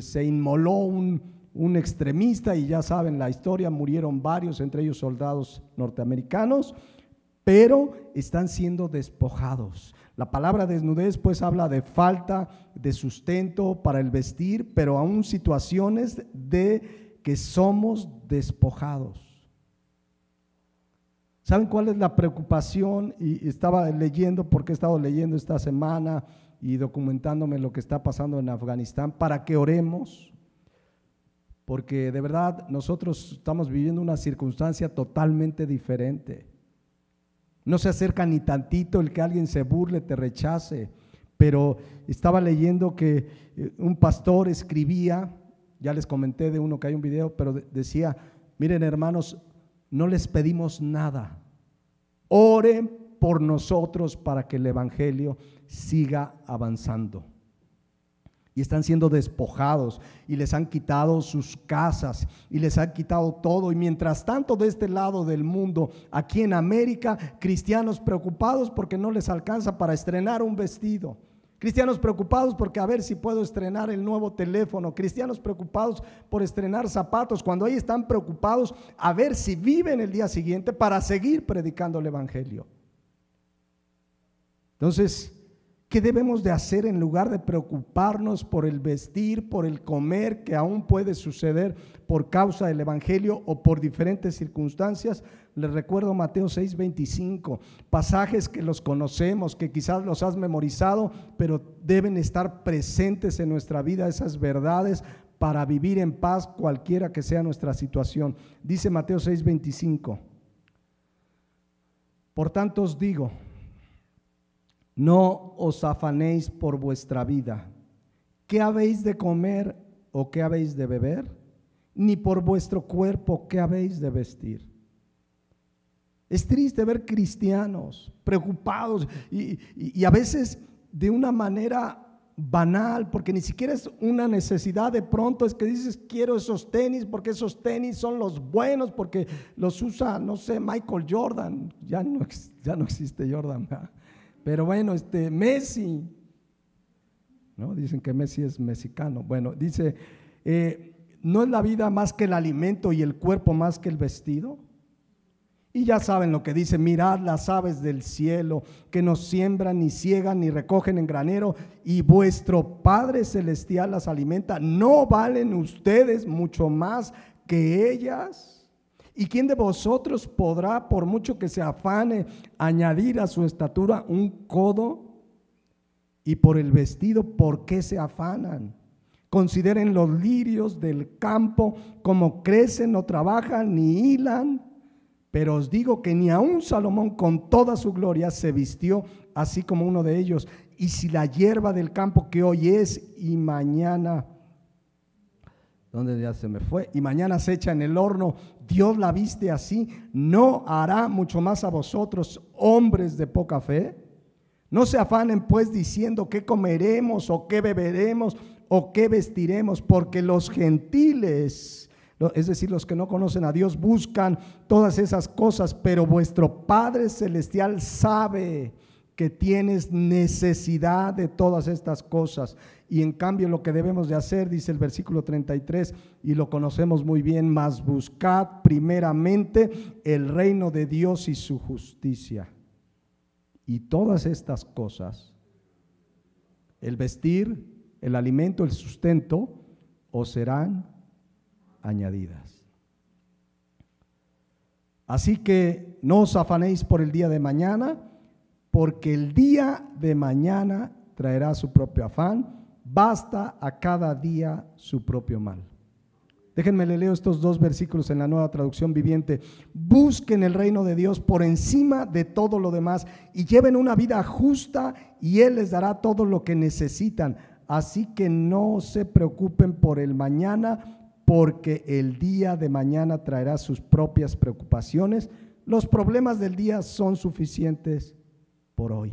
se inmoló un extremista, y ya saben la historia, murieron varios, entre ellos soldados norteamericanos, pero están siendo despojados. La palabra desnudez pues habla de falta de sustento para el vestir, pero aún situaciones de que somos despojados. ¿Saben cuál es la preocupación? Y estaba leyendo, porque he estado leyendo esta semana y documentándome lo que está pasando en Afganistán, para que oremos. porque de verdad nosotros estamos viviendo una circunstancia totalmente diferente. No se acerca ni tantito el que alguien se burle, te rechace, pero estaba leyendo que un pastor escribía, ya les comenté de uno que hay un video, pero decía, miren hermanos, no les pedimos nada, oren por nosotros para que el evangelio siga avanzando. Y están siendo despojados y les han quitado sus casas y les han quitado todo. Y mientras tanto, de este lado del mundo, aquí en América, cristianos preocupados porque no les alcanza para estrenar un vestido. Cristianos preocupados porque a ver si puedo estrenar el nuevo teléfono. Cristianos preocupados por estrenar zapatos, cuando ahí están preocupados a ver si viven el día siguiente para seguir predicando el evangelio. Entonces, ¿qué debemos de hacer en lugar de preocuparnos por el vestir, por el comer, que aún puede suceder por causa del evangelio o por diferentes circunstancias? Les recuerdo Mateo 6:25, pasajes que los conocemos, que quizás los has memorizado, pero deben estar presentes en nuestra vida esas verdades para vivir en paz cualquiera que sea nuestra situación. Dice Mateo 6:25, por tanto os digo, no os afanéis por vuestra vida, ¿qué habéis de comer o qué habéis de beber? Ni por vuestro cuerpo, ¿qué habéis de vestir? Es triste ver cristianos preocupados y a veces de una manera banal, porque ni siquiera es una necesidad. De pronto es que dices, quiero esos tenis porque esos tenis son los buenos, porque los usa, no sé, Michael Jordan, ya no existe Jordan, ¿verdad? Pero bueno, Messi, ¿no? Dicen que Messi es mexicano. Bueno, dice, ¿no es la vida más que el alimento y el cuerpo más que el vestido? Y ya saben lo que dice, mirad las aves del cielo, que no siembran, ni ciegan, ni recogen en granero, y vuestro Padre Celestial las alimenta. ¿No valen ustedes mucho más que ellas? ¿Y quién de vosotros podrá, por mucho que se afane, añadir a su estatura un codo? Y por el vestido, ¿por qué se afanan? Consideren los lirios del campo, como crecen, no trabajan ni hilan. Pero os digo que ni aun Salomón con toda su gloria se vistió así como uno de ellos. Y si la hierba del campo que hoy es y mañana, ¿dónde ya se me fue? Y mañana se echa en el horno, Dios la viste así, ¿no hará mucho más a vosotros, hombres de poca fe? No se afanen pues diciendo qué comeremos o qué beberemos o qué vestiremos, porque los gentiles, es decir, los que no conocen a Dios, buscan todas esas cosas, pero vuestro Padre Celestial sabe que tienes necesidad de todas estas cosas. Y en cambio lo que debemos de hacer, dice el versículo 33, y lo conocemos muy bien, mas buscad primeramente el reino de Dios y su justicia. Y todas estas cosas, el vestir, el alimento, el sustento, os serán añadidas. Así que no os afanéis por el día de mañana, porque el día de mañana traerá su propio afán. Basta a cada día su propio mal. Déjenme le leo estos dos versículos en la Nueva Traducción Viviente. Busquen el reino de Dios por encima de todo lo demás y lleven una vida justa y Él les dará todo lo que necesitan. Así que no se preocupen por el mañana, porque el día de mañana traerá sus propias preocupaciones. Los problemas del día son suficientes por hoy.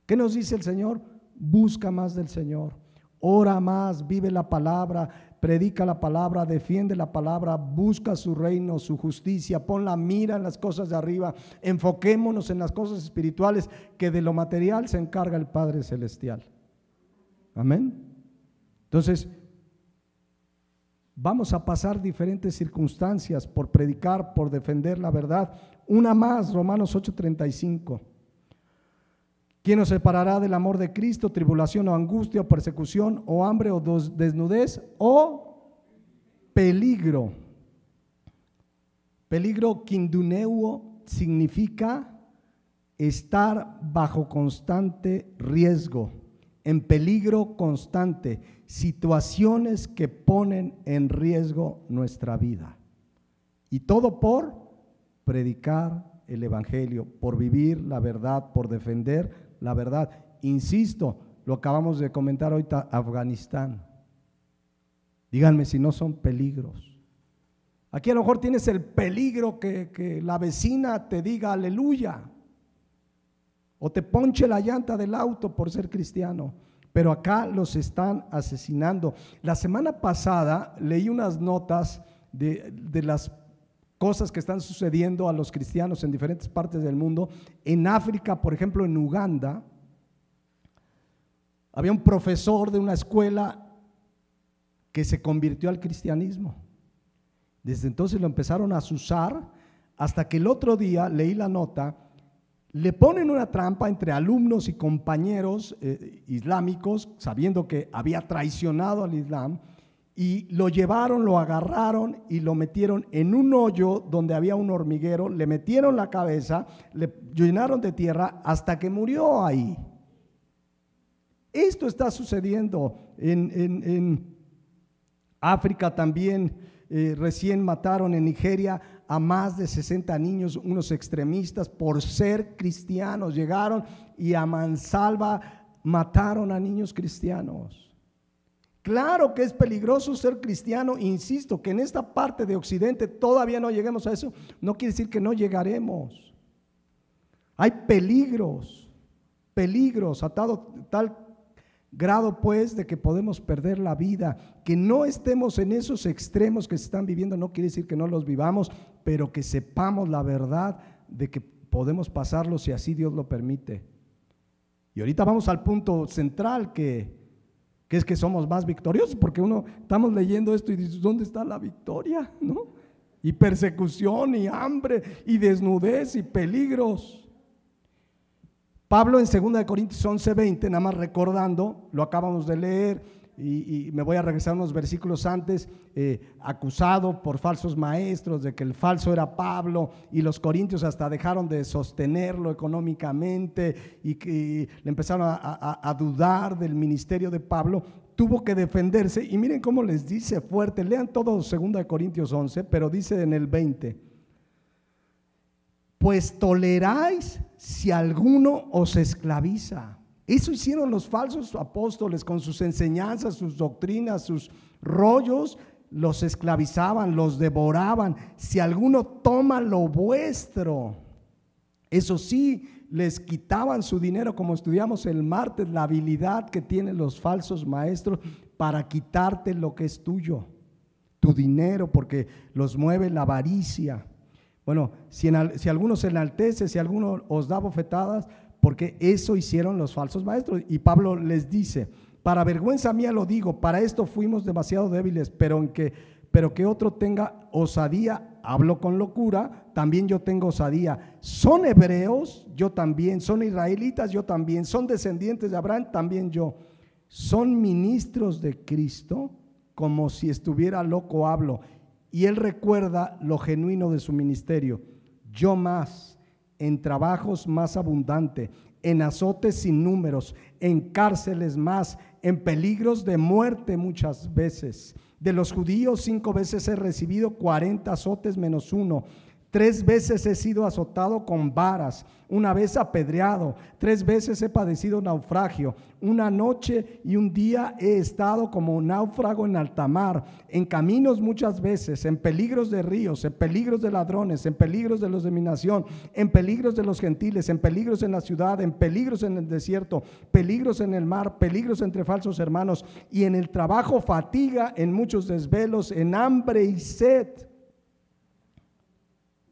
¿Qué nos dice el Señor? Busca más del Señor, ora más, vive la palabra, predica la palabra, defiende la palabra, busca su reino, su justicia, pon la mira en las cosas de arriba, enfoquémonos en las cosas espirituales, que de lo material se encarga el Padre Celestial. Amén. Entonces, vamos a pasar diferentes circunstancias por predicar, por defender la verdad. Una más, Romanos 8:35. ¿Quién nos separará del amor de Cristo? Tribulación o angustia o persecución o hambre o desnudez o peligro. Peligro kinduneuo significa estar bajo constante riesgo, en peligro constante, situaciones que ponen en riesgo nuestra vida. Y todo por predicar el evangelio, por vivir la verdad, por defender la verdad. Insisto, lo acabamos de comentar ahorita, Afganistán. Díganme si no son peligros. Aquí a lo mejor tienes el peligro que la vecina te diga aleluya, o te ponche la llanta del auto por ser cristiano, pero acá los están asesinando. La semana pasada leí unas notas de las cosas que están sucediendo a los cristianos en diferentes partes del mundo. En África, por ejemplo, en Uganda, había un profesor de una escuela que se convirtió al cristianismo. Desde entonces lo empezaron a azuzar, hasta que el otro día leí la nota, le ponen una trampa entre alumnos y compañeros islámicos, sabiendo que había traicionado al Islam, y lo llevaron, lo agarraron y lo metieron en un hoyo donde había un hormiguero, le metieron la cabeza, le llenaron de tierra hasta que murió ahí. Esto está sucediendo en África también. Recién mataron en Nigeria a más de 60 niños, unos extremistas, por ser cristianos. Llegaron y a mansalva mataron a niños cristianos. Claro que es peligroso ser cristiano. Insisto que en esta parte de Occidente todavía no lleguemos a eso. No quiere decir que no llegaremos. Hay peligros a tal grado pues de que podemos perder la vida. Que no estemos en esos extremos que se están viviendo no quiere decir que no los vivamos, pero que sepamos la verdad de que podemos pasarlo si así Dios lo permite. Y ahorita vamos al punto central que es que somos más victoriosos, porque estamos leyendo esto y dices, ¿dónde está la victoria? ¿No? Y persecución y hambre y desnudez y peligros. Pablo en 2 Corintios 11:20, nada más recordando, lo acabamos de leer y me voy a regresar unos versículos antes, acusado por falsos maestros de que el falso era Pablo, y los corintios hasta dejaron de sostenerlo económicamente y que le empezaron a dudar del ministerio de Pablo. Tuvo que defenderse y miren cómo les dice fuerte. Lean todo 2 Corintios 11, pero dice en el 20: pues toleráis si alguno os esclaviza. Eso hicieron los falsos apóstoles con sus enseñanzas, sus doctrinas, sus rollos. Los esclavizaban, los devoraban. Si alguno toma lo vuestro, eso sí, les quitaban su dinero, como estudiamos el martes, la habilidad que tienen los falsos maestros para quitarte lo que es tuyo, tu dinero, porque los mueve la avaricia. Bueno, si alguno se enaltece, si alguno os da bofetadas, porque eso hicieron los falsos maestros. Y Pablo les dice: para vergüenza mía lo digo, para esto fuimos demasiado débiles, pero que otro tenga osadía, hablo con locura, también yo tengo osadía. Son hebreos, yo también. Son israelitas, yo también. Son descendientes de Abraham, también yo. Son ministros de Cristo, como si estuviera loco hablo. Y él recuerda lo genuino de su ministerio. Yo más, en trabajos más abundante, en azotes sin números, en cárceles más, en peligros de muerte muchas veces. De los judíos 5 veces he recibido 40 azotes menos 1. 3 veces he sido azotado con varas, 1 vez apedreado, 3 veces he padecido naufragio, 1 noche y 1 día he estado como náufrago en alta mar, en caminos muchas veces, en peligros de ríos, en peligros de ladrones, en peligros de los de mi nación, en peligros de los gentiles, en peligros en la ciudad, en peligros en el desierto, peligros en el mar, peligros entre falsos hermanos, y en el trabajo fatiga, en muchos desvelos, en hambre y sed,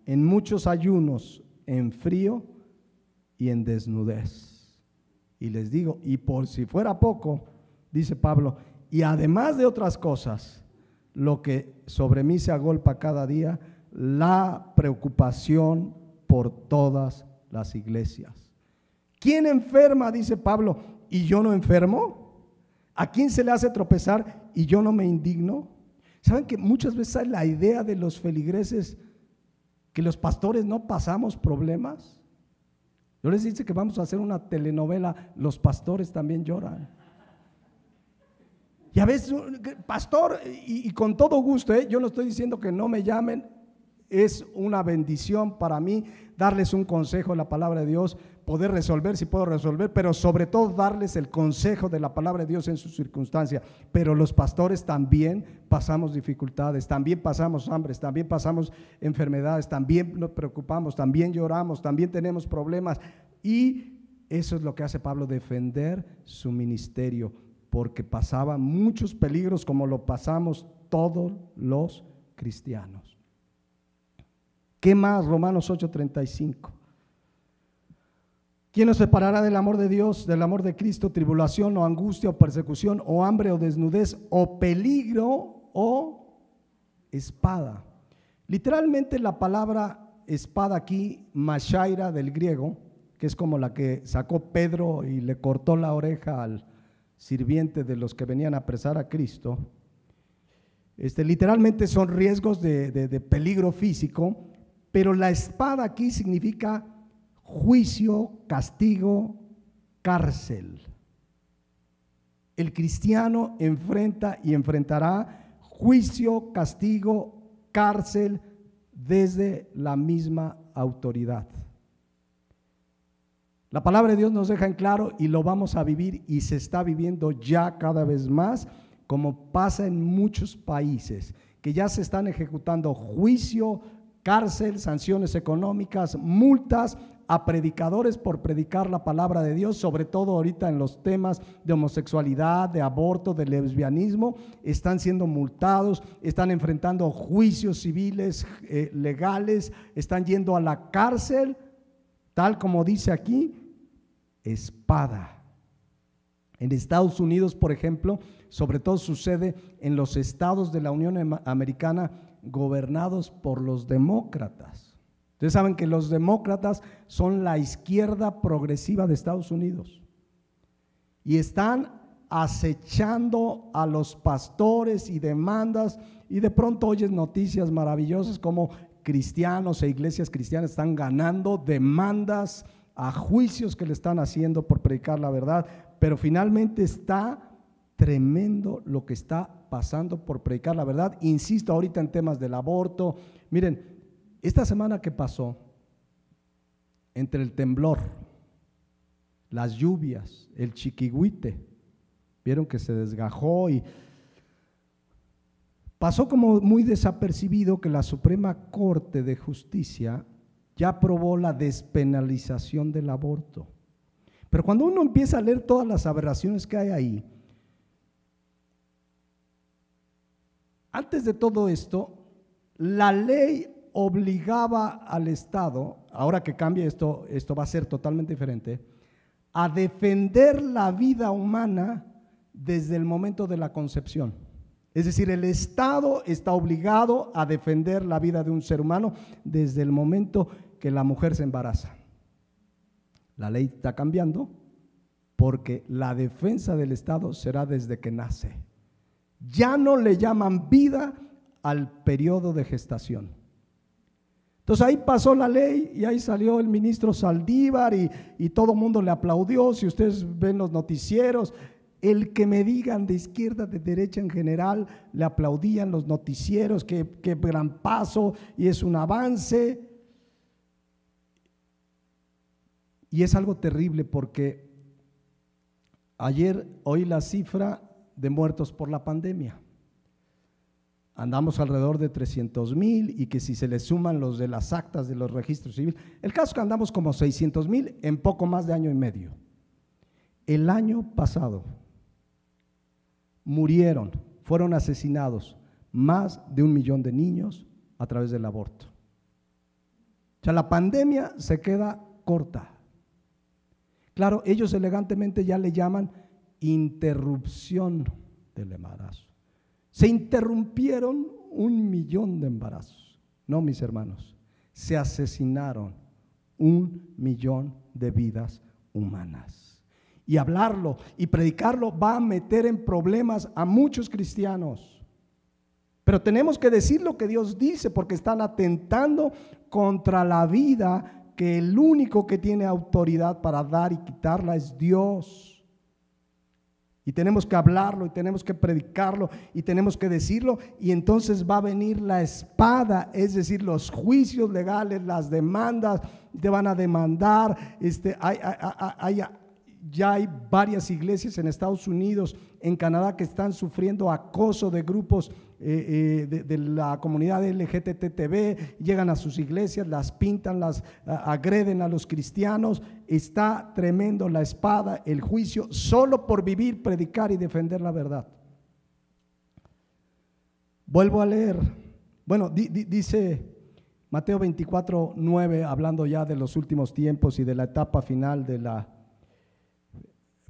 en muchos ayunos, en frío y en desnudez. Y les digo, y por si fuera poco, dice Pablo, y además de otras cosas, lo que sobre mí se agolpa cada día, la preocupación por todas las iglesias. ¿Quién enferma? Dice Pablo, ¿y yo no enfermo? ¿A quién se le hace tropezar y yo no me indigno? ¿Saben que muchas veces hay la idea de los feligreses que los pastores no pasamos problemas? Yo les dice que vamos a hacer una telenovela, los pastores también lloran. Y a veces, pastor, y con todo gusto, yo no estoy diciendo que no me llamen, es una bendición para mí darles un consejo de la palabra de Dios, poder resolver si puedo resolver, pero sobre todo darles el consejo de la palabra de Dios en sus circunstancias. Pero los pastores también pasamos dificultades, también pasamos hambres, también pasamos enfermedades, también nos preocupamos, también lloramos, también tenemos problemas. Y eso es lo que hace Pablo, defender su ministerio, porque pasaba muchos peligros como lo pasamos todos los cristianos. ¿Qué más? Romanos 8:35. ¿Quién nos separará del amor de Dios, del amor de Cristo? Tribulación o angustia o persecución o hambre o desnudez o peligro o espada. Literalmente la palabra espada aquí, mashaira del griego, que es como la que sacó Pedro y le cortó la oreja al sirviente de los que venían a apresar a Cristo. Literalmente son riesgos de peligro físico, pero la espada aquí significa juicio, castigo, cárcel. El cristiano enfrenta y enfrentará juicio, castigo, cárcel desde la misma autoridad. La palabra de Dios nos deja en claro y lo vamos a vivir y se está viviendo ya cada vez más, como pasa en muchos países, que ya se están ejecutando juicio, cárcel, sanciones económicas, multas a predicadores por predicar la palabra de Dios, sobre todo ahorita en los temas de homosexualidad, de aborto, de lesbianismo. Están siendo multados, están enfrentando juicios civiles, legales, están yendo a la cárcel, tal como dice aquí, espada. En Estados Unidos, por ejemplo, sobre todo sucede en los estados de la Unión Americana gobernados por los demócratas. Ustedes saben que los demócratas son la izquierda progresiva de Estados Unidos y están acechando a los pastores y demandas, y de pronto oyes noticias maravillosas como cristianos e iglesias cristianas están ganando demandas a juicios que le están haciendo por predicar la verdad, pero finalmente está tremendo lo que está pasando por predicar la verdad. Insisto ahorita en temas del aborto. Miren, esta semana que pasó, entre el temblor, las lluvias, el chiquihuite, vieron que se desgajó y pasó como muy desapercibido que la Suprema Corte de Justicia ya aprobó la despenalización del aborto. Pero cuando uno empieza a leer todas las aberraciones que hay ahí, antes de todo esto, la ley obligaba al Estado, ahora que cambie esto va a ser totalmente diferente, a defender la vida humana desde el momento de la concepción. Es decir, el Estado está obligado a defender la vida de un ser humano desde el momento que la mujer se embaraza. La ley está cambiando porque la defensa del Estado será desde que nace. Ya no le llaman vida al periodo de gestación. Entonces ahí pasó la ley y ahí salió el ministro Saldívar y todo el mundo le aplaudió. Si ustedes ven los noticieros, el que me digan de izquierda, de derecha en general, le aplaudían los noticieros, que gran paso y es un avance. Y es algo terrible porque ayer oí la cifra de muertos por la pandemia. Andamos alrededor de 300,000 y que si se le suman los de las actas de los registros civiles, el caso es que andamos como 600,000 en poco más de año y medio. El año pasado murieron, fueron asesinados más de 1 millón de niños a través del aborto. O sea, la pandemia se queda corta. Claro, ellos elegantemente ya le llaman interrupción del embarazo. Se interrumpieron 1 millón de embarazos. No, mis hermanos, se asesinaron 1 millón de vidas humanas. Y hablarlo y predicarlo va a meter en problemas a muchos cristianos. Pero tenemos que decir lo que Dios dice, porque están atentando contra la vida, que el único que tiene autoridad para dar y quitarla es Dios. Y tenemos que hablarlo, y tenemos que predicarlo, y tenemos que decirlo, y entonces va a venir la espada, es decir, los juicios legales, las demandas, te van a demandar. Ya hay varias iglesias en Estados Unidos, en Canadá, que están sufriendo acoso de grupos de la comunidad LGTB. Llegan a sus iglesias, las pintan, las agreden a los cristianos. Está tremendo la espada, el juicio, solo por vivir, predicar y defender la verdad. Vuelvo a leer. Bueno, dice Mateo 24:9, hablando ya de los últimos tiempos y de la etapa final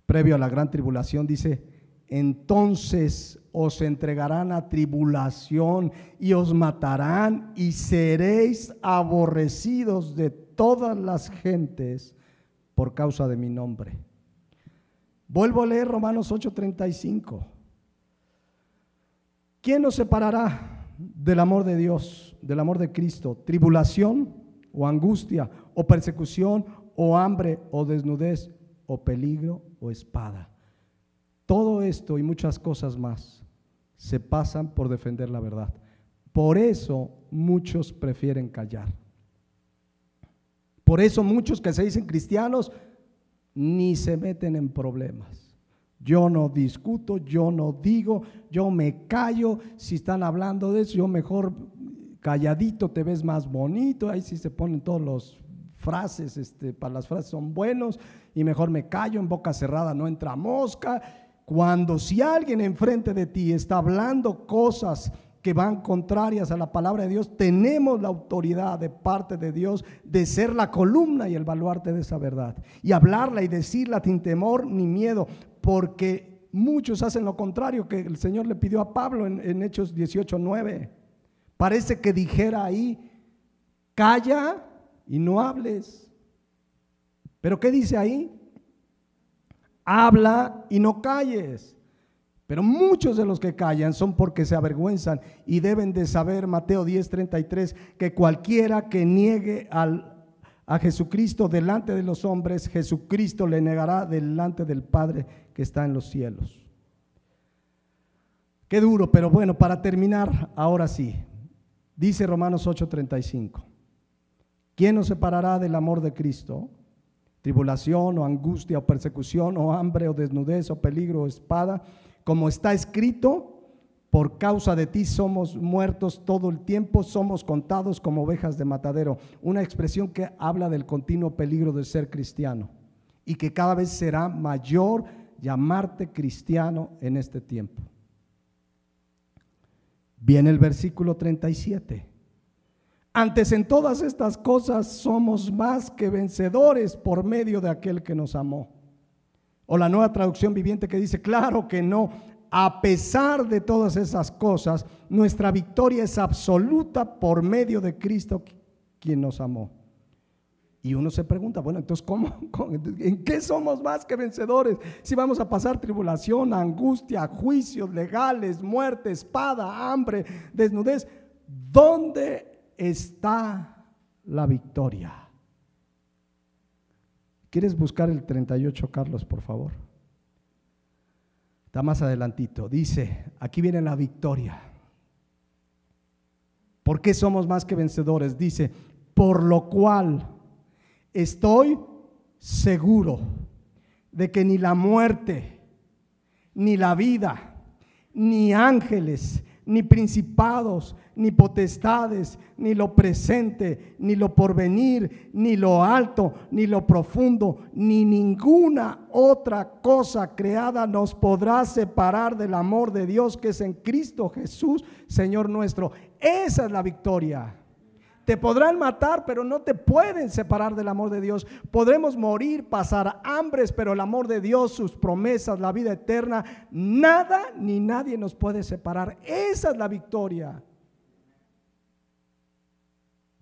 previo a la gran tribulación, dice: entonces os entregarán a tribulación y os matarán y seréis aborrecidos de todas las gentes por causa de mi nombre. Vuelvo a leer Romanos 8:35. ¿Quién nos separará del amor de Dios, del amor de Cristo? ¿Tribulación o angustia o persecución o hambre o desnudez o peligro o espada? Todo esto y muchas cosas más se pasan por defender la verdad. Por eso muchos prefieren callar. Por eso muchos que se dicen cristianos ni se meten en problemas. Yo no discuto, yo no digo, yo me callo. Si están hablando de eso, yo mejor calladito, te ves más bonito. Ahí sí se ponen todos los frases, para las frases son buenos, y mejor me callo, en boca cerrada no entra mosca. Cuando si alguien enfrente de ti está hablando cosas que van contrarias a la palabra de Dios, tenemos la autoridad de parte de Dios de ser la columna y el baluarte de esa verdad, y hablarla y decirla sin temor ni miedo, porque muchos hacen lo contrario que el Señor le pidió a Pablo en Hechos 18:9. Parece que dijera ahí: calla y no hables. ¿Pero qué dice ahí? Habla y no calles. Pero muchos de los que callan son porque se avergüenzan, y deben de saber, Mateo 10:33, que cualquiera que niegue a Jesucristo delante de los hombres, Jesucristo le negará delante del Padre que está en los cielos. Qué duro, pero bueno, para terminar, ahora sí, dice Romanos 8:35. ¿Quién nos separará del amor de Cristo? Tribulación o angustia o persecución o hambre o desnudez o peligro o espada. Como está escrito: por causa de ti somos muertos todo el tiempo, somos contados como ovejas de matadero. Una expresión que habla del continuo peligro de ser cristiano, y que cada vez será mayor llamarte cristiano en este tiempo. Viene el versículo 37. Antes en todas estas cosas somos más que vencedores por medio de aquel que nos amó. O la Nueva Traducción Viviente, que dice: claro que no, a pesar de todas esas cosas, nuestra victoria es absoluta por medio de Cristo, quien nos amó. Y uno se pregunta: bueno, entonces ¿en qué somos más que vencedores? Si vamos a pasar tribulación, angustia, juicios legales, muerte, espada, hambre, desnudez. ¿Dónde está la victoria? ¿Quieres buscar el 38, Carlos, por favor? Está más adelantito. Dice, aquí viene la victoria. ¿Por qué somos más que vencedores? Dice: por lo cual estoy seguro de que ni la muerte, ni la vida, ni ángeles, ni principados, ni potestades, ni lo presente, ni lo porvenir, ni lo alto, ni lo profundo, ni ninguna otra cosa creada nos podrá separar del amor de Dios que es en Cristo Jesús, Señor nuestro. Esa es la victoria. Te podrán matar, pero no te pueden separar del amor de Dios. Podremos morir, pasar hambres, pero el amor de Dios, sus promesas, la vida eterna, nada ni nadie nos puede separar. Esa es la victoria.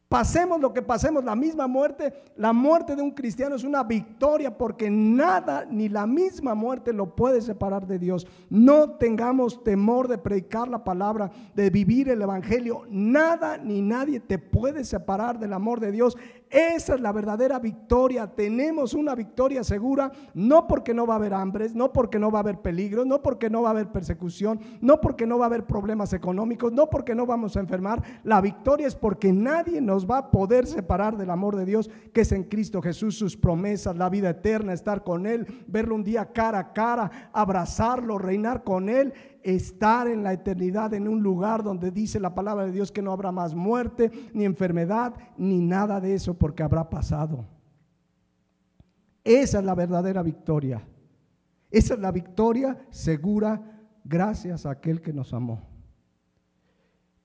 Pasemos lo que pasemos, la misma muerte, la muerte de un cristiano es una victoria porque nada ni la misma muerte lo puede separar de Dios. No tengamos temor de predicar la palabra, de vivir el evangelio. Nada ni nadie te puede separar del amor de Dios. Esa es la verdadera victoria. Tenemos una victoria segura, no porque no va a haber hambres, no porque no va a haber peligros, no porque no va a haber persecución, no porque no va a haber problemas económicos, no porque no vamos a enfermar. La victoria es porque nadie nos va a poder separar del amor de Dios que es en Cristo Jesús, sus promesas, la vida eterna, estar con Él, verlo un día cara a cara, abrazarlo, reinar con Él, estar en la eternidad en un lugar donde dice la palabra de Dios que no habrá más muerte, ni enfermedad, ni nada de eso, porque habrá pasado. Esa es la verdadera victoria. Esa es la victoria segura gracias a aquel que nos amó.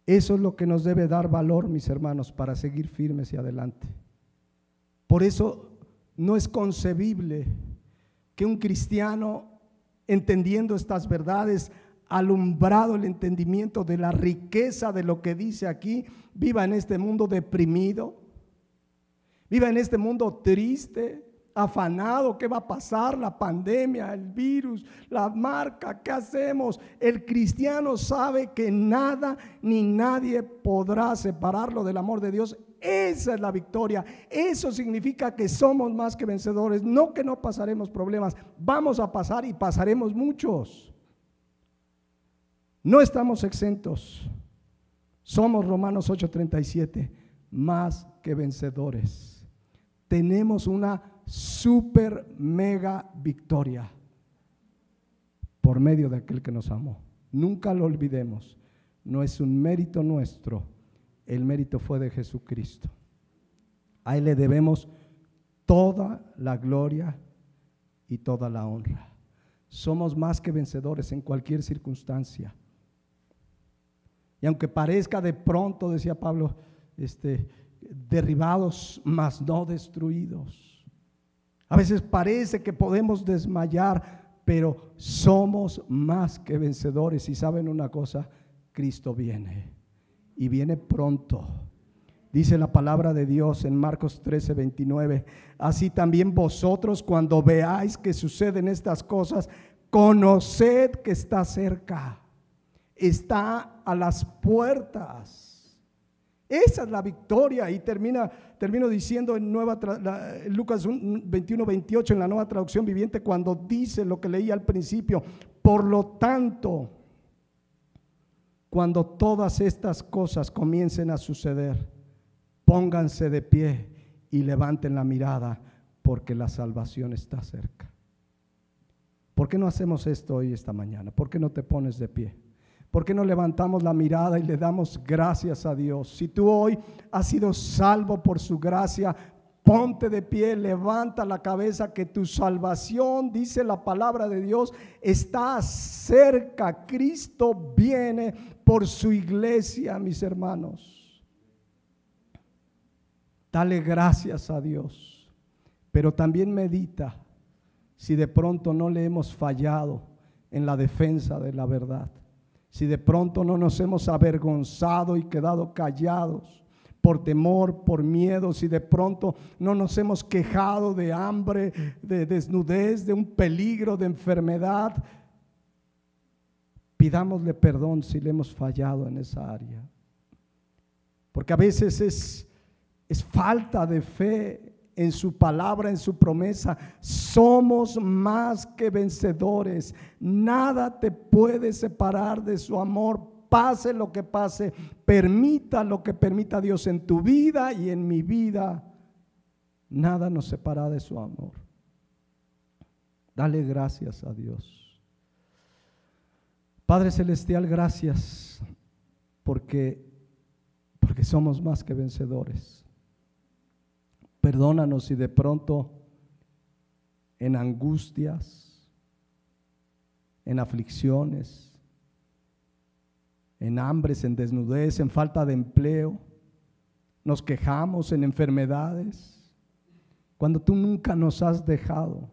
Eso es lo que nos debe dar valor, mis hermanos, para seguir firmes y adelante. Por eso no es concebible que un cristiano, entendiendo estas verdades, alumbrado el entendimiento de la riqueza de lo que dice aquí, viva en este mundo deprimido, viva en este mundo triste, afanado. ¿Qué va a pasar? La pandemia, el virus, la marca, ¿qué hacemos? El cristiano sabe que nada ni nadie podrá separarlo del amor de Dios. Esa es la victoria. Eso significa que somos más que vencedores. No que no pasaremos problemas, vamos a pasar y pasaremos muchos. No estamos exentos. Somos, Romanos 8:37, más que vencedores. Tenemos una super mega victoria por medio de aquel que nos amó. Nunca lo olvidemos. No es un mérito nuestro, el mérito fue de Jesucristo. A Él le debemos toda la gloria y toda la honra. Somos más que vencedores en cualquier circunstancia. Y aunque parezca de pronto, decía Pablo, derribados, mas no destruidos. A veces parece que podemos desmayar, pero somos más que vencedores. Y saben una cosa, Cristo viene y viene pronto. Dice la palabra de Dios en Marcos 13:29, así también vosotros cuando veáis que suceden estas cosas, conoced que está cerca, está a las puertas. Esa es la victoria. Y termino diciendo en Lucas 21:28 en la Nueva Traducción Viviente, cuando dice lo que leí al principio: por lo tanto, cuando todas estas cosas comiencen a suceder, pónganse de pie y levanten la mirada, porque la salvación está cerca. ¿Por qué no hacemos esto hoy, esta mañana? ¿Por qué no te pones de pie? ¿Por qué no levantamos la mirada y le damos gracias a Dios? Si tú hoy has sido salvo por su gracia, ponte de pie, levanta la cabeza, que tu salvación, dice la palabra de Dios, está cerca. Cristo viene por su iglesia, mis hermanos. Dale gracias a Dios, pero también medita si de pronto no le hemos fallado en la defensa de la verdad. Si de pronto no nos hemos avergonzado y quedado callados por temor, por miedo, si de pronto no nos hemos quejado de hambre, de desnudez, de un peligro, de enfermedad, pidámosle perdón si le hemos fallado en esa área. Porque a veces es falta de fe en su palabra, en su promesa. Somos más que vencedores. Nada te puede separar de su amor, pase lo que pase, permita lo que permita Dios en tu vida y en mi vida. Nada nos separa de su amor. Dale gracias a Dios. Padre Celestial, gracias porque somos más que vencedores. Perdónanos si de pronto en angustias, en aflicciones, en hambres, en desnudez, en falta de empleo, nos quejamos, en enfermedades, cuando tú nunca nos has dejado,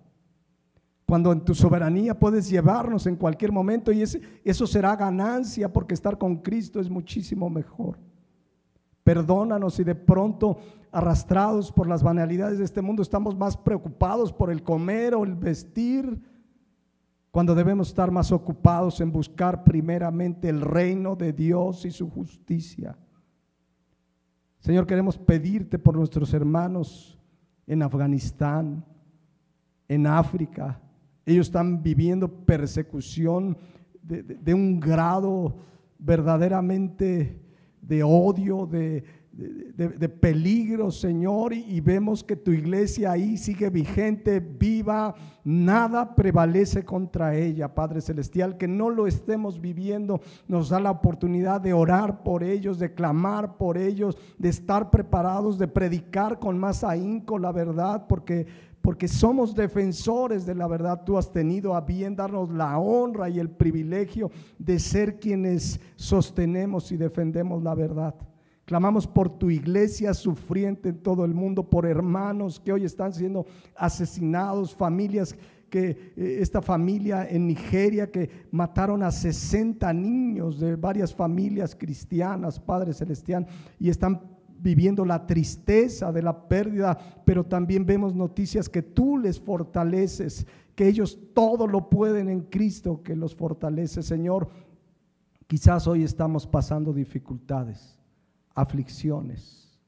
cuando en tu soberanía puedes llevarnos en cualquier momento, y eso será ganancia, porque estar con Cristo es muchísimo mejor. Perdónanos si de pronto, arrastrados por las banalidades de este mundo, estamos más preocupados por el comer o el vestir, cuando debemos estar más ocupados en buscar primeramente el reino de Dios y su justicia. Señor, queremos pedirte por nuestros hermanos en Afganistán, en África. Ellos están viviendo persecución de un grado verdaderamente de odio, de peligro, Señor, y vemos que tu iglesia ahí sigue vigente, viva, nada prevalece contra ella, Padre Celestial. Que no lo estemos viviendo nos da la oportunidad de orar por ellos, de clamar por ellos, de estar preparados, de predicar con más ahínco la verdad, porque somos defensores de la verdad. Tú has tenido a bien darnos la honra y el privilegio de ser quienes sostenemos y defendemos la verdad. Clamamos por tu iglesia sufriente en todo el mundo, por hermanos que hoy están siendo asesinados, familias esta familia en Nigeria que mataron a 60 niños de varias familias cristianas, Padre Celestial, y están viviendo la tristeza de la pérdida, pero también vemos noticias que tú les fortaleces, que ellos todo lo pueden en Cristo que los fortalece. Señor, quizás hoy estamos pasando dificultades, aflicciones,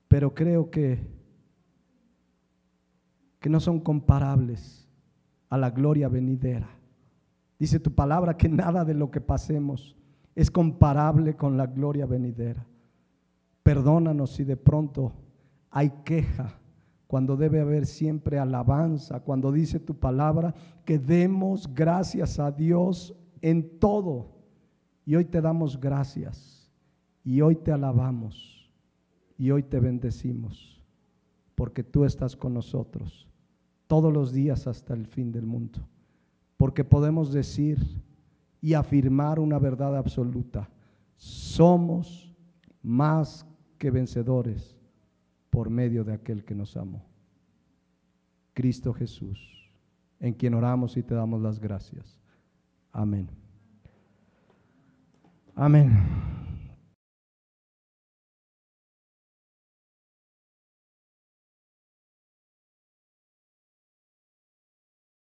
pero creo que no son comparables a la gloria venidera. Dice tu palabra que nada de lo que pasemos es comparable con la gloria venidera. Perdónanos si de pronto hay queja, cuando debe haber siempre alabanza, cuando dice tu palabra que demos gracias a Dios en todo. Y hoy te damos gracias, y hoy te alabamos, y hoy te bendecimos, porque tú estás con nosotros todos los días hasta el fin del mundo, porque podemos decir y afirmar una verdad absoluta: somos más que vencedores por medio de aquel que nos amó, Cristo Jesús, en quien oramos y te damos las gracias. Amén. Amén.